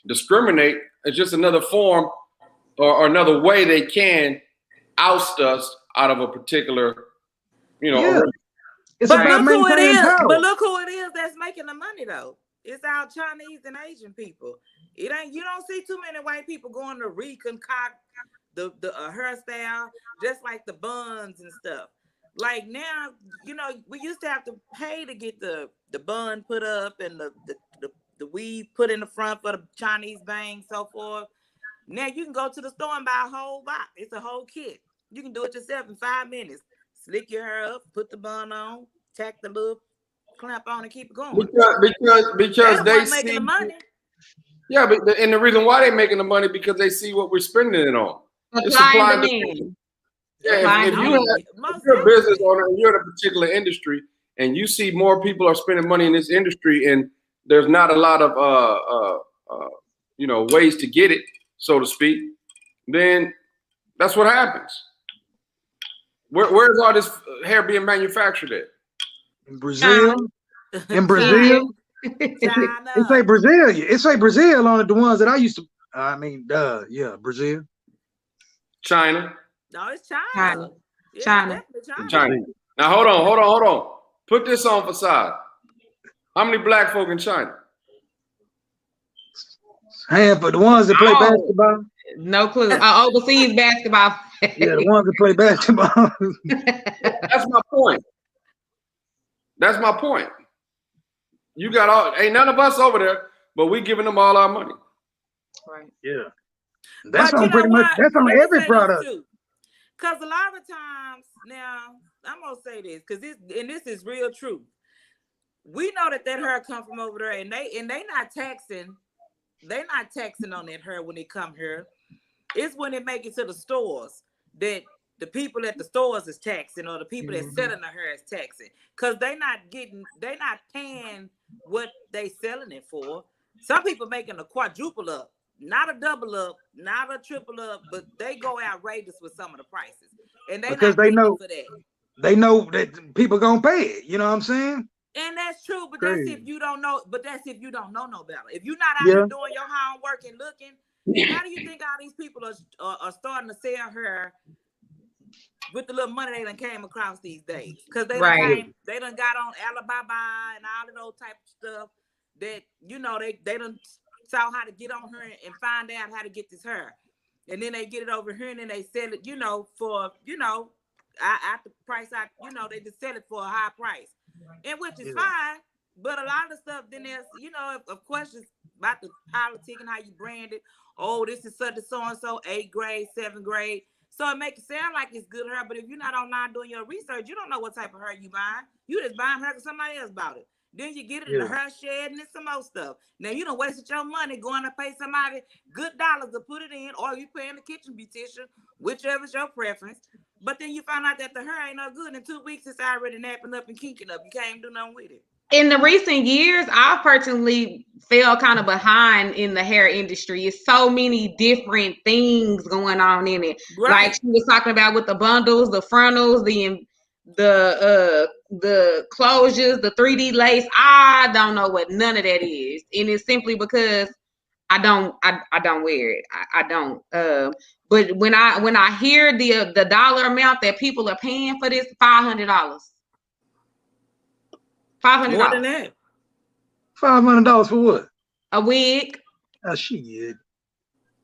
discriminate is just another form or another way they can oust us out of a particular, It's but about look who it is. power. But look who it is that's making the money though. It's our Chinese and Asian people. You don't see too many white people going to reconcoct the hairstyle, just like the buns and stuff. Like now, we used to have to pay to get the bun put up and the weave put in the front for the Chinese bang, so forth. Now you can go to the store and buy a whole box. It's a whole kit. You can do it yourself in 5 minutes. Slick your hair up, put the bun on, tack the little clamp on, and keep it going. Because they see making the money. Yeah, but and the reason why they're making the money because they see what we're spending it on. It's supply and demand. Yeah, if you're a business owner and you're in a particular industry and you see more people are spending money in this industry and there's not a lot of ways to get it, so to speak, then that's what happens. Where's all this hair being manufactured at? In Brazil. In Brazil. It say Brazil. It say Brazil on it, the ones that I used to. Brazil. China. No, it's China. China. China. Now hold on. Put this on for side. How many black folk in China? Handful. The ones that play basketball. No clue. Overseas basketball. Yeah, the ones that play basketball. That's my point. You got ain't none of us over there, but we giving them all our money. Right. Yeah. That's on pretty much. That's on every product. Because a lot of times, now I'm gonna say this because this is real true. We know that hair come from over there, and they not taxing. They not taxing on that hair when they come here. It's when they make it to the stores that the people at the stores is taxing, or the people that selling the hair is taxing, because they not paying what they selling it for. Some people making a quadruple up, not a double up, not a triple up, but they go outrageous with some of the prices, and because they know for that. They know that people gonna pay it. You know what I'm saying? And that's true, but that's if you don't know. But that's if you don't know no better. If you're not out here doing your homework and looking, how do you think all these people are starting to sell hair with the little money they done came across these days? Because they done got on Alibaba and all of those type of stuff that they done saw how to get on her and find out how to get this hair, and then they get it over here and then they sell it for at the price they just sell it for a high price, and which is fine. But a lot of stuff then there's of questions about the politics and how you brand it. Oh, this is such a so and so 8th grade, 7th grade. So it makes it sound like it's good hair, but if you're not online doing your research, you don't know what type of hair you buying. You just buying hair because somebody else bought it. Then you get it in the hair shed and some more stuff. Now you done wasted your money going to pay somebody good dollars to put it in, or you paying the kitchen beautician, whichever's your preference. But then you find out that the hair ain't no good. In 2 weeks, it's already napping up and kinking up. You can't do nothing with it. In the recent years, I personally fell kind of behind in the hair industry. It's so many different things going on in it. Right. Like she was talking about with the bundles, the frontals, the closures, the 3D lace. I don't know what none of that is, and it's simply because I don't wear it. I don't. But when I hear the dollar amount that people are paying for this, $500. $500. More than that. $500 for what? A wig. Oh shit.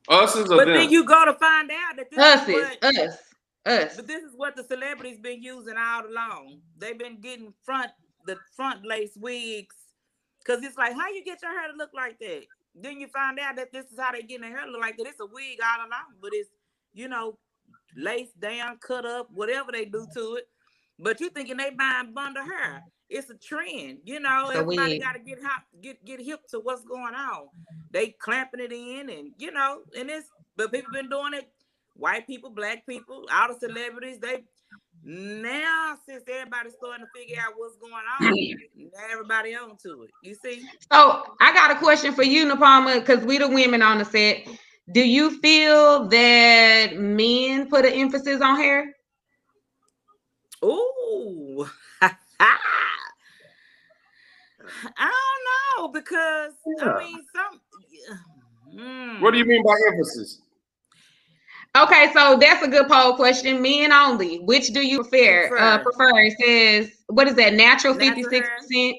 Us is a but them. Then you go to find out that us. But this is what the celebrities been using all along. They've been getting the front lace wigs, because it's like, how you get your hair to look like that? Then you find out that this is how they getting their hair to look like that. It's a wig all along, but it's lace down, cut up, whatever they do to it. But you thinking they buying bundle hair? It's a trend, everybody got to get hip to what's going on. They clamping it in, and but people been doing it. White people, black people, all the celebrities. Now since everybody's starting to figure out what's going on, everybody on to it. You see? So I got a question for you, Napalma, because we the women on the set. Do you feel that men put an emphasis on hair? Ooh. I don't know, because What do you mean by emphasis? Okay, so that's a good poll question. Men only. Which do you prefer? It says, what is that? Natural 56%,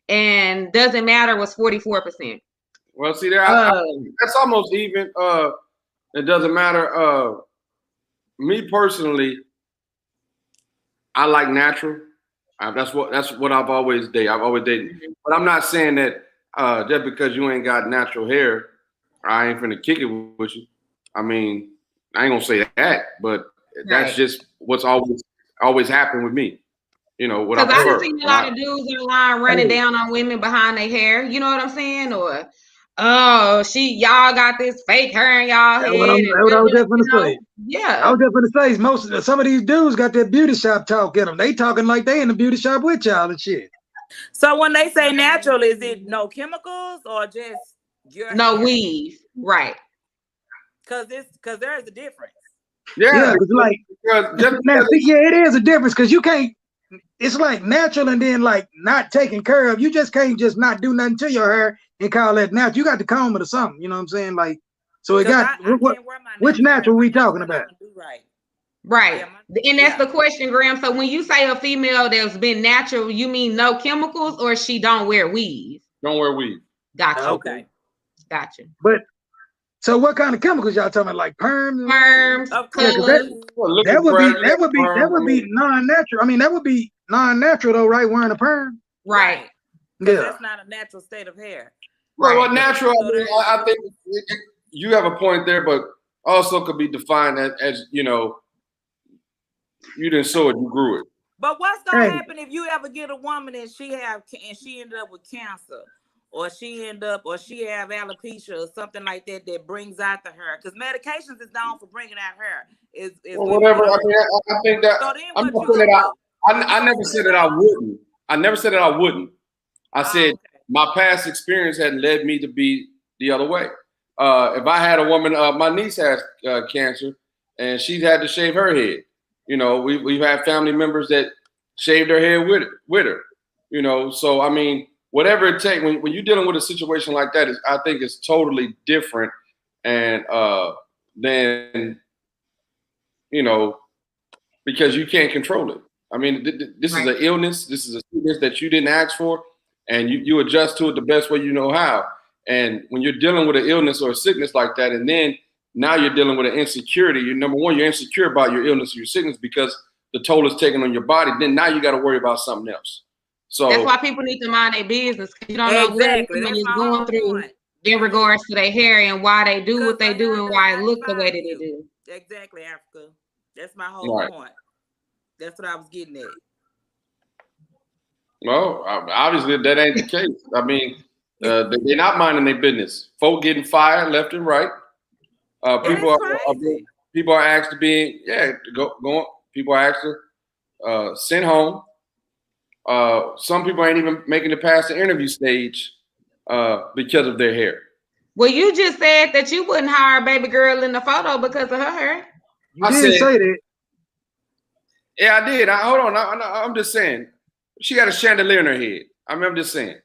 and doesn't matter was 44%. Well, see there, that's almost even. It doesn't matter. Me personally, I like natural. That's what I've always dated. I've always dated, but I'm not saying that just because you ain't got natural hair, I ain't finna kick it with you. I mean, I ain't gonna say that, but That's just what's always happened with me. You know what I Because prefer. I've seen a lot of dudes online running down on women behind their hair. You know what I'm saying? Or oh, y'all got this fake hair in y'all head. What I was just gonna say. Yeah. I was just gonna say some of these dudes got that beauty shop talk in them. They talking like they in the beauty shop with y'all and shit. So when they say natural, is it no chemicals or just your hair? Weave, right? Because there is a difference. Yeah, it's like it is a difference because you can't. It's like natural and then like not taken care of. You just can't just not do nothing to your hair and call that natural. You got to comb it or something. You know what I'm saying? Like, so it got which natural we talking about? Right. And that's the question, Graham. So when you say a female that's been natural, you mean no chemicals or she don't wear weave? Don't wear weave. Gotcha. Okay. Gotcha. But so what kind of chemicals y'all talking about? Like perms? Perms, colors. That would be non-natural. I mean, that would be non-natural though, right? Wearing a perm. Right. Yeah. That's not a natural state of hair. Well, natural, I think you have a point there, but also could be defined as you know, you didn't sow it, you grew it. But what's gonna happen if you ever get a woman and she ended up with cancer, or she have alopecia or something like that brings out the hair? Because medications is known for bringing out hair. Whatever. I mean, I think that I never said that I wouldn't. I never said that I wouldn't. I said my past experience had led me to be the other way. If I had a woman, my niece has cancer, and she's had to shave her head. You know, we've had family members that shaved their hair with her. You know, so I mean, whatever it takes. When you're dealing with a situation like that, I think it's totally different, and then you know, because you can't control it. I mean, this is an illness. This is a sickness that you didn't ask for, and you adjust to it the best way you know how. And when you're dealing with an illness or a sickness like that, and then now you're dealing with an insecurity, you're insecure about your illness or your sickness because the toll is taken on your body. Then now you got to worry about something else. So that's why people need to mind their business. You don't know what everyone is going through in regards to their hair and why they do what they do and why it looks the way that they do. Exactly, Africa. That's my whole point. That's what I was getting at. Well, obviously that ain't the case. I mean, they're not minding their business. Folk getting fired left and right. People are asked to be go on. People are asked to sent home. Some people ain't even making it past the interview stage because of their hair. Well, you just said that you wouldn't hire a baby girl in the photo because of her hair. You did say that. Yeah, I did. Hold on. I'm just saying. She got a chandelier in her head. I'm just saying.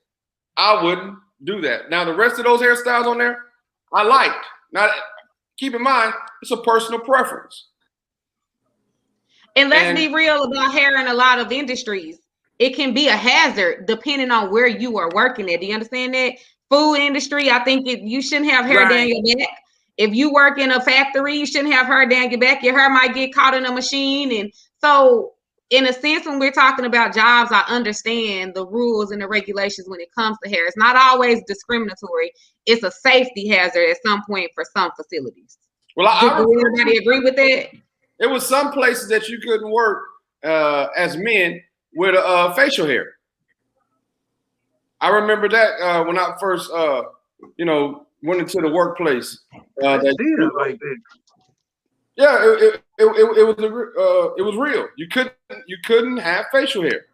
I wouldn't do that. Now, the rest of those hairstyles on there, I liked. Now, keep in mind, it's a personal preference. And let's be real about hair in a lot of industries. It can be a hazard depending on where you are working at. Do you understand that? Food industry, I think you shouldn't have hair down your back. If you work in a factory, you shouldn't have hair down your back. Your hair might get caught in a machine. And so, in a sense, when we're talking about jobs, I understand the rules and the regulations when it comes to hair. It's not always discriminatory. It's a safety hazard at some point for some facilities. Well, does everybody agree with that? There was some places that you couldn't work as men with facial hair. I remember that when I first, went into the workplace. It was real. You couldn't have facial hair,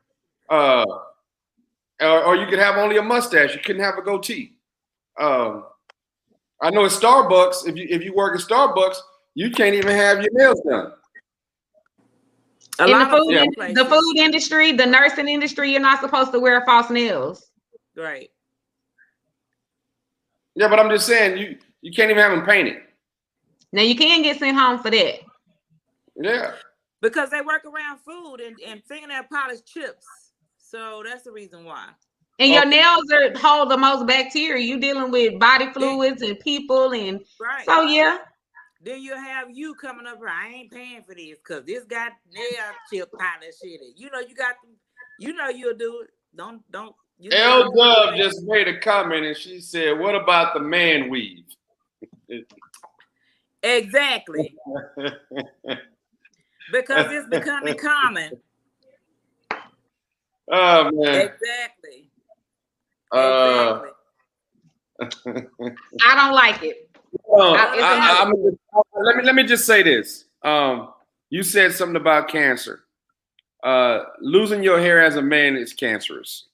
or you could have only a mustache. You couldn't have a goatee. I know at Starbucks, if you work at Starbucks, you can't even have your nails done. The food industry, the nursing industry, you're not supposed to wear false nails. Right. Yeah, but I'm just saying you can't even have them painted. Now you can get sent home for that. Yeah. Because they work around food and fingernail polish chips. So that's the reason why. And your nails hold the most bacteria. You dealing with body fluids and people and so yeah. Then you have you coming up here. I ain't paying for this because this got nail chip polish in it. You'll do it. Don't. L Dub just made a comment and she said, "What about the man weave?" Exactly. Because it's becoming common. Oh man. Exactly. I don't like it. Let me just say this. You said something about cancer. Losing your hair as a man is cancerous.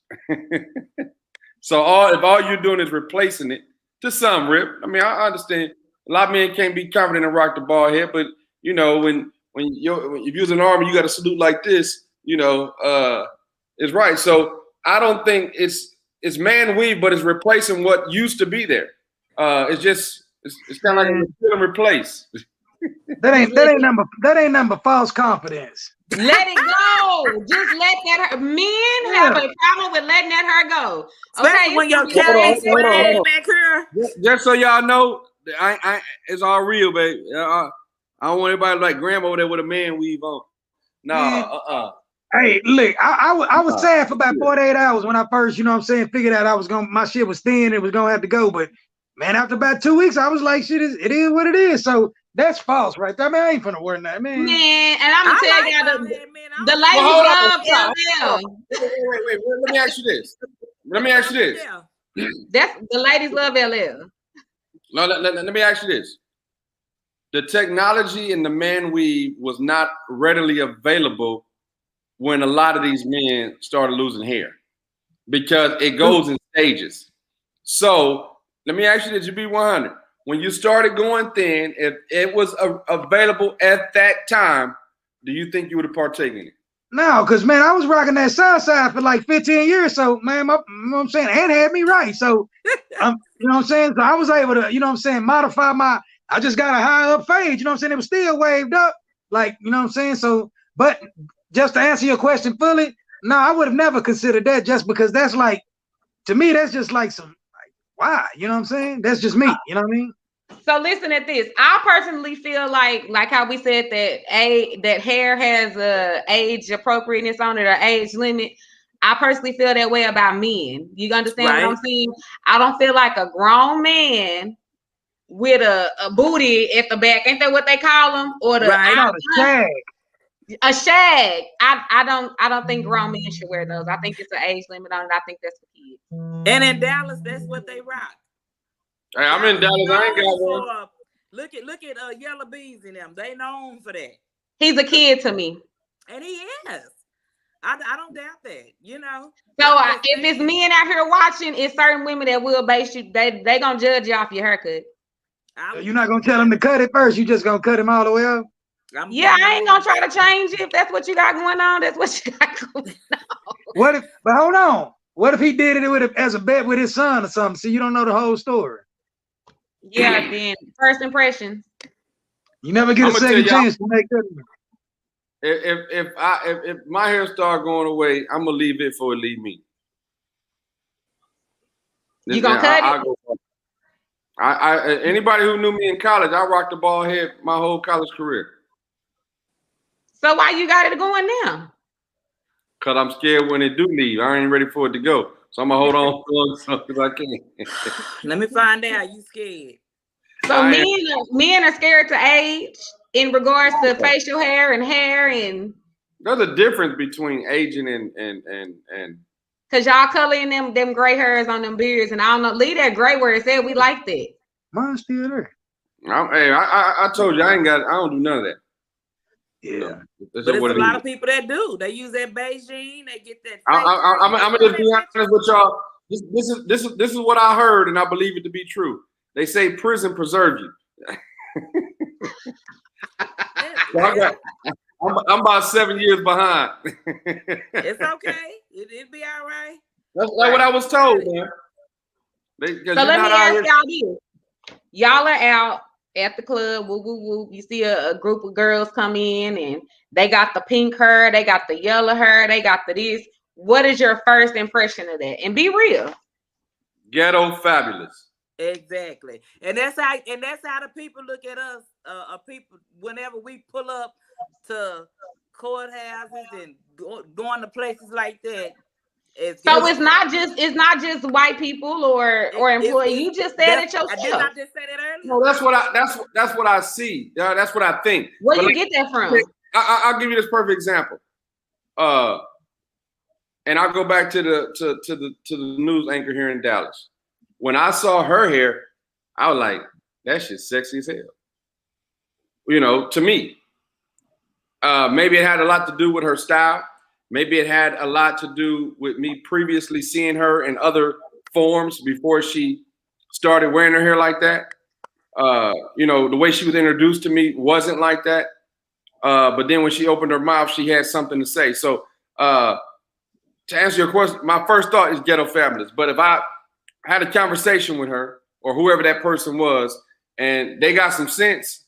So if all you're doing is replacing it, to some, Rip. I mean, I understand a lot of men can't be confident and rock the ball head, but you know, if you're in the army, you got to salute like this. You know, is right. So I don't think it's man weave, but it's replacing what used to be there. It's kind of like a replace. That ain't number false confidence. Let it go. Just let that hair. Men have a problem with letting that hair go. Especially when your carriage back here. Just so y'all know, it's all real, baby. I don't want everybody like grandma over there with a man weave on. No, Hey, look, I was sad for about 48 hours when I first, figured out my shit was thin, it was gonna have to go. But man, after about 2 weeks, I was like, shit, it is what it is. So that's false, right there. I mean, I ain't finna wear that, man. Man, and I'm gonna tell y'all the ladies love LL. Wait. Let me ask you this. That's the ladies love LL. No, let me ask you this. The technology in the man weave was not readily available when a lot of these men started losing hair because it goes in stages. So let me ask you this, you be 100. When you started going thin, if it was available at that time, do you think you would have partaken in it? No, because, man, I was rocking that south side for like 15 years. So, man, you know what I'm saying? Ant had me right. So, you know what I'm saying? So I was able to, modify I just got a high up fade. You know what I'm saying? It was still waved up. Like, you know what I'm saying? So, but just to answer your question fully, no, I would have never considered that just because that's like, to me, that's just like why? You know what I'm saying? That's just me. You know what I mean? So listen at this. I personally feel like how we said that hair has a age appropriateness on it or age limit. I personally feel that way about men. You understand what I'm saying? I don't feel like a grown man with a booty at the back. Ain't that what they call them? Or the shag. A shag. I don't think grown men should wear those. I think it's an age limit on it. I think that's for kids. And in Dallas, that's what they rock. Hey, I'm in Dallas. I ain't got one. Look at Yellow Bees in them. They known for that. He a kid to me. And he is. I don't doubt that, you know. So if it's men out here watching, it's certain women that will base you. They gonna judge you off your haircut. You're not gonna tell him to cut it first. You just gonna cut him all the way up. I ain't gonna try to change it. If that's what you got going on, that's what you got going on. But hold on. What if he did it as a bet with his son or something? So you don't know the whole story. Yeah, then first impressions. You never get a second chance to make that. If my hair start going away, I'm gonna leave it before it leave me. You gonna cut it? Anybody who knew me in college, I rocked the bald head my whole college career. So why you got it going now? Cause I'm scared when it do leave. I ain't ready for it to go. So I'm gonna hold on as long as I can. Let me find out. You scared? So men are scared to age in regards to facial hair and. There's a difference between aging and. Cause y'all coloring them gray hairs on them beards, and I don't know. Leave that gray where it said we like that. Mine's still there. I told you I don't do none of that. Yeah, but there's a lot of people that do. They use that Beijing. They get that. I'm gonna just be honest with y'all. This is what I heard, and I believe it to be true. They say prison preserves you. I'm about 7 years behind. It's okay. It'll be all right. That's what I was told, man. So let me ask y'all this. Y'all are out at the club, woo, woo, woo. You see a group of girls come in and they got the pink hair, they got the yellow hair, they got the this. What is your first impression of that? And be real. Ghetto fabulous. Exactly. And that's how the people look at us. People whenever we pull up to courthouses and going to places like that. It's not just white people or employees. You just said it yourself. Did I just say that earlier? No, that's what I see. That's what I think. Where you get that from? I'll give you this perfect example. And I'll go back to the news anchor here in Dallas. When I saw her hair, I was like, that shit's sexy as hell. You know, to me. Maybe it had a lot to do with her style. Maybe it had a lot to do with me previously seeing her in other forms before she started wearing her hair like that. You know, the way she was introduced to me wasn't like that. But then when she opened her mouth, she had something to say. So to answer your question, my first thought is ghetto fabulous. But if I had a conversation with her or whoever that person was, and they got some sense,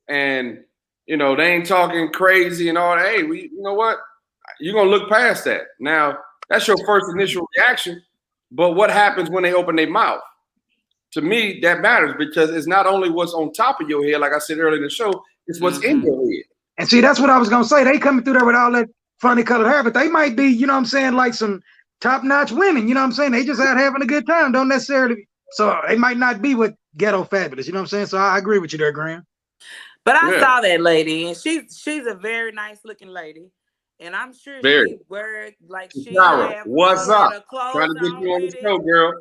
and you know they ain't talking crazy and all that, hey, you know what? You're gonna look past that. Now that's your first initial reaction, but what happens when they open their mouth? To me, that matters because it's not only what's on top of your head, like I said earlier in the show, it's what's in your head. And see, that's what I was gonna say. They coming through there with all that funny colored hair, but they might be, you know what I'm saying, like some top-notch women, you know what I'm saying? They just out having a good time, don't necessarily. So they might not be with ghetto fabulous, you know what I'm saying? So I agree with you there, Graham. But I saw that lady, and she's a very nice looking lady, and I'm sure she wear like she had what's up? Her clothes trying to get you on the with show, girl.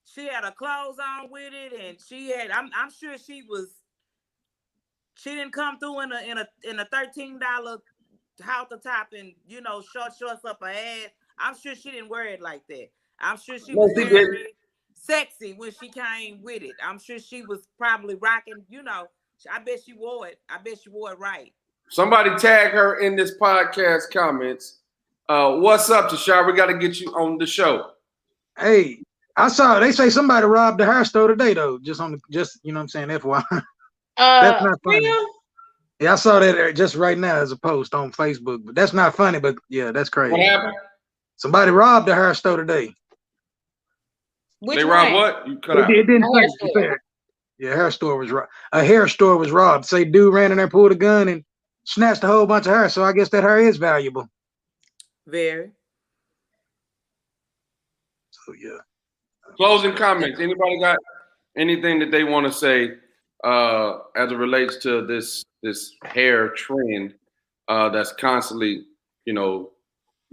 She had her clothes on with it, and she had. I'm sure she was. She didn't come through in a $13 halter top and you know shorts up her ass. I'm sure she didn't wear it like that. I'm sure she was very sexy when she came with it. I'm sure she was probably rocking. You know, I bet she wore it. I bet she wore it right. Somebody tag her in this podcast comments. What's up, Tashar? We got to get you on the show. Hey, I saw they say somebody robbed the hair store today though. Just you know what I'm saying, FYI. That's not funny. Yeah, I saw that just right now as a post on Facebook, but that's not funny. But yeah, that's crazy. What happened? Somebody robbed the hair store today. Which they robbed what? You cut out. It didn't say. Yeah, hair store was robbed. A hair store was robbed. Say dude ran in there, pulled a gun, and snatched a whole bunch of hair. So I guess that hair is valuable. Very. So yeah. Closing comments. Anybody got anything that they want to say as it relates to this hair trend that's constantly, you know,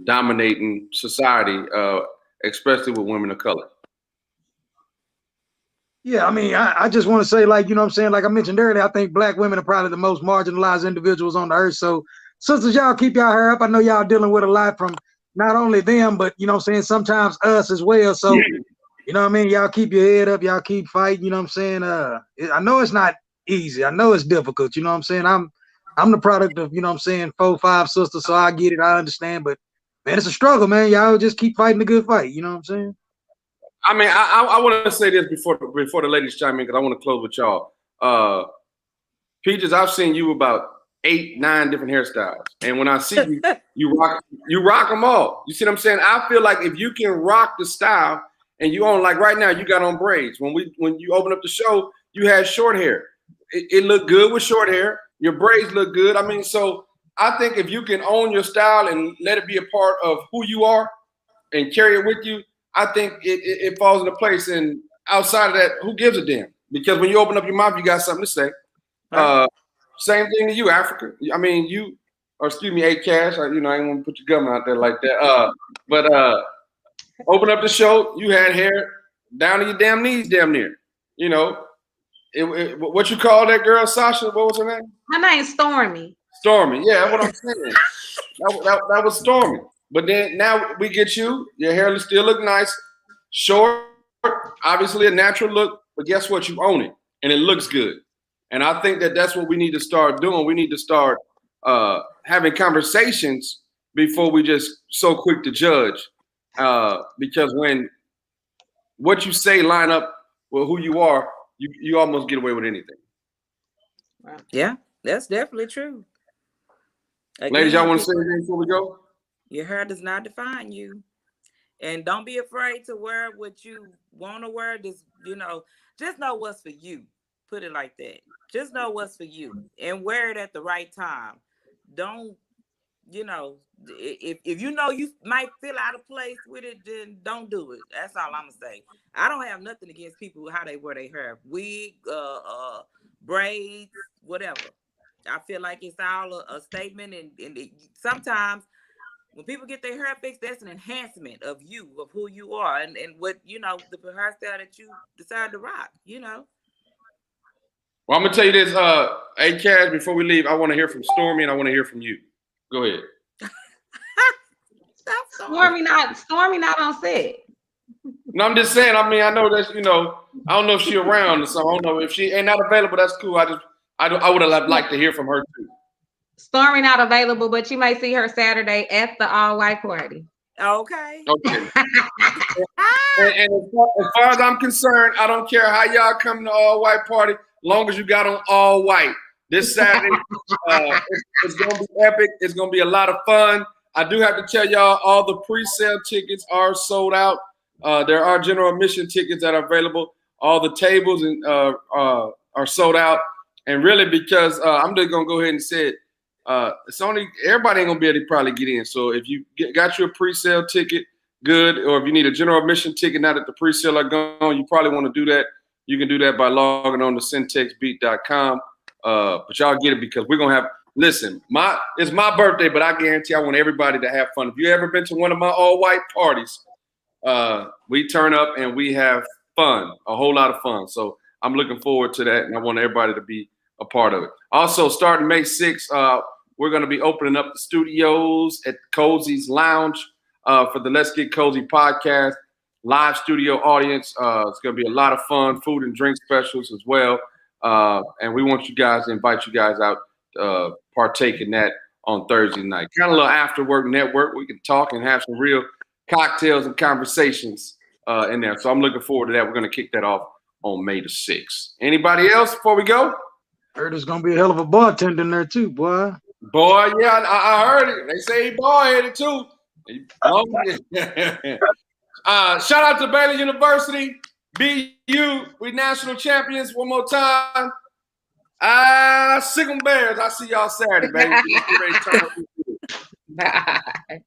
dominating society, especially with women of color? Yeah, I mean, I just want to say, like, you know what I'm saying? Like I mentioned earlier, I think black women are probably the most marginalized individuals on the earth. So, sisters, y'all keep y'all hair up. I know y'all dealing with a lot from not only them, but, you know what I'm saying, sometimes us as well. So, you know what I mean? Y'all keep your head up. Y'all keep fighting. You know what I'm saying? I know it's not easy. I know it's difficult. You know what I'm saying? I'm the product of, you know what I'm saying, 4, 5 sisters. So I get it. I understand. But, man, it's a struggle, man. Y'all just keep fighting the good fight. You know what I'm saying? I mean, I want to say this before the ladies chime in because I want to close with y'all. Peaches, I've seen you about 8, 9 different hairstyles, and when I see you, you rock them all. You see what I'm saying? I feel like if you can rock the style, and you on like right now, you got on braids. When you open up the show, you had short hair. It looked good with short hair. Your braids look good. I mean, so I think if you can own your style and let it be a part of who you are and carry it with you, I think it falls into place. And outside of that, who gives a damn? Because when you open up your mouth, you got something to say. Same thing to you, Africa. I mean, excuse me, A-Cash. I ain't want to put your gum out there like that. But open up the show, you had hair down to your damn knees, damn near. You know, what you call that girl, Sasha? What was her name? Her name's Stormy. Stormy, yeah, that's what I'm saying. that was Stormy. But then now we get you. Your hair still look nice, short, obviously a natural look. But guess what? You own it, and it looks good. And I think that's what we need to start doing. We need to start having conversations before we just so quick to judge. Because when what you say line up with who you are, you almost get away with anything. Yeah, that's definitely true. Again, ladies, y'all want to say anything before we go? Your hair does not define you. And don't be afraid to wear what you want to wear. Just know what's for you. Put it like that. Just know what's for you and wear it at the right time. Don't, if you know you might feel out of place with it, then don't do it. That's all I'm gonna say. I don't have nothing against people how they wear their hair, wig, braids, whatever. I feel like it's all a statement, and sometimes when people get their hair fixed, that's an enhancement of you, of who you are, and what the hairstyle that you decide to rock. Well, I'm gonna tell you this, hey Cash, before we leave, I want to hear from Stormy and I want to hear from you. Go ahead. Stormy not on set. No, I'm just saying. I mean, I know that I don't know if she's around, so I don't know if she ain't not available. That's cool. I would have liked to hear from her too. Stormy not available, but you may see her Saturday at the all-white party. Okay. Okay. and as far as I'm concerned, I don't care how y'all come to all-white party, as long as you got on all white. This Saturday, it's gonna be epic. It's gonna be a lot of fun. I do have to tell y'all, all the pre-sale tickets are sold out. There are general admission tickets that are available. All the tables are sold out. And really, because I'm just gonna go ahead and say it, it's only everybody ain't gonna be able to probably get in. So if you got your pre-sale ticket, good. Or if you need a general admission ticket now that the pre-sale are gone, you probably want to do that. You can do that by logging on to syntexbeat.com. But y'all get it because we're gonna have. Listen, it's my birthday, but I guarantee I want everybody to have fun. If you ever been to one of my all-white parties, we turn up and we have fun, a whole lot of fun. So I'm looking forward to that, and I want everybody to be a part of it. Also, starting May 6th, we're going to be opening up the studios at Cozy's Lounge for the Let's Get Cozy podcast, live studio audience. It's going to be a lot of fun, food and drink specials as well. And we want you guys to invite you guys out to partake in that on Thursday night. Kind of a little after-work network. We can talk and have some real cocktails and conversations in there. So I'm looking forward to that. We're going to kick that off on May the 6th. Anybody else before we go? Heard there's gonna be a hell of a bartender in there too, boy. Boy, yeah, I heard it. They say he bald-headed too. Shout out to Baylor University. BU, we national champions one more time. Sick 'em Bears. I see y'all Saturday, baby. Bye.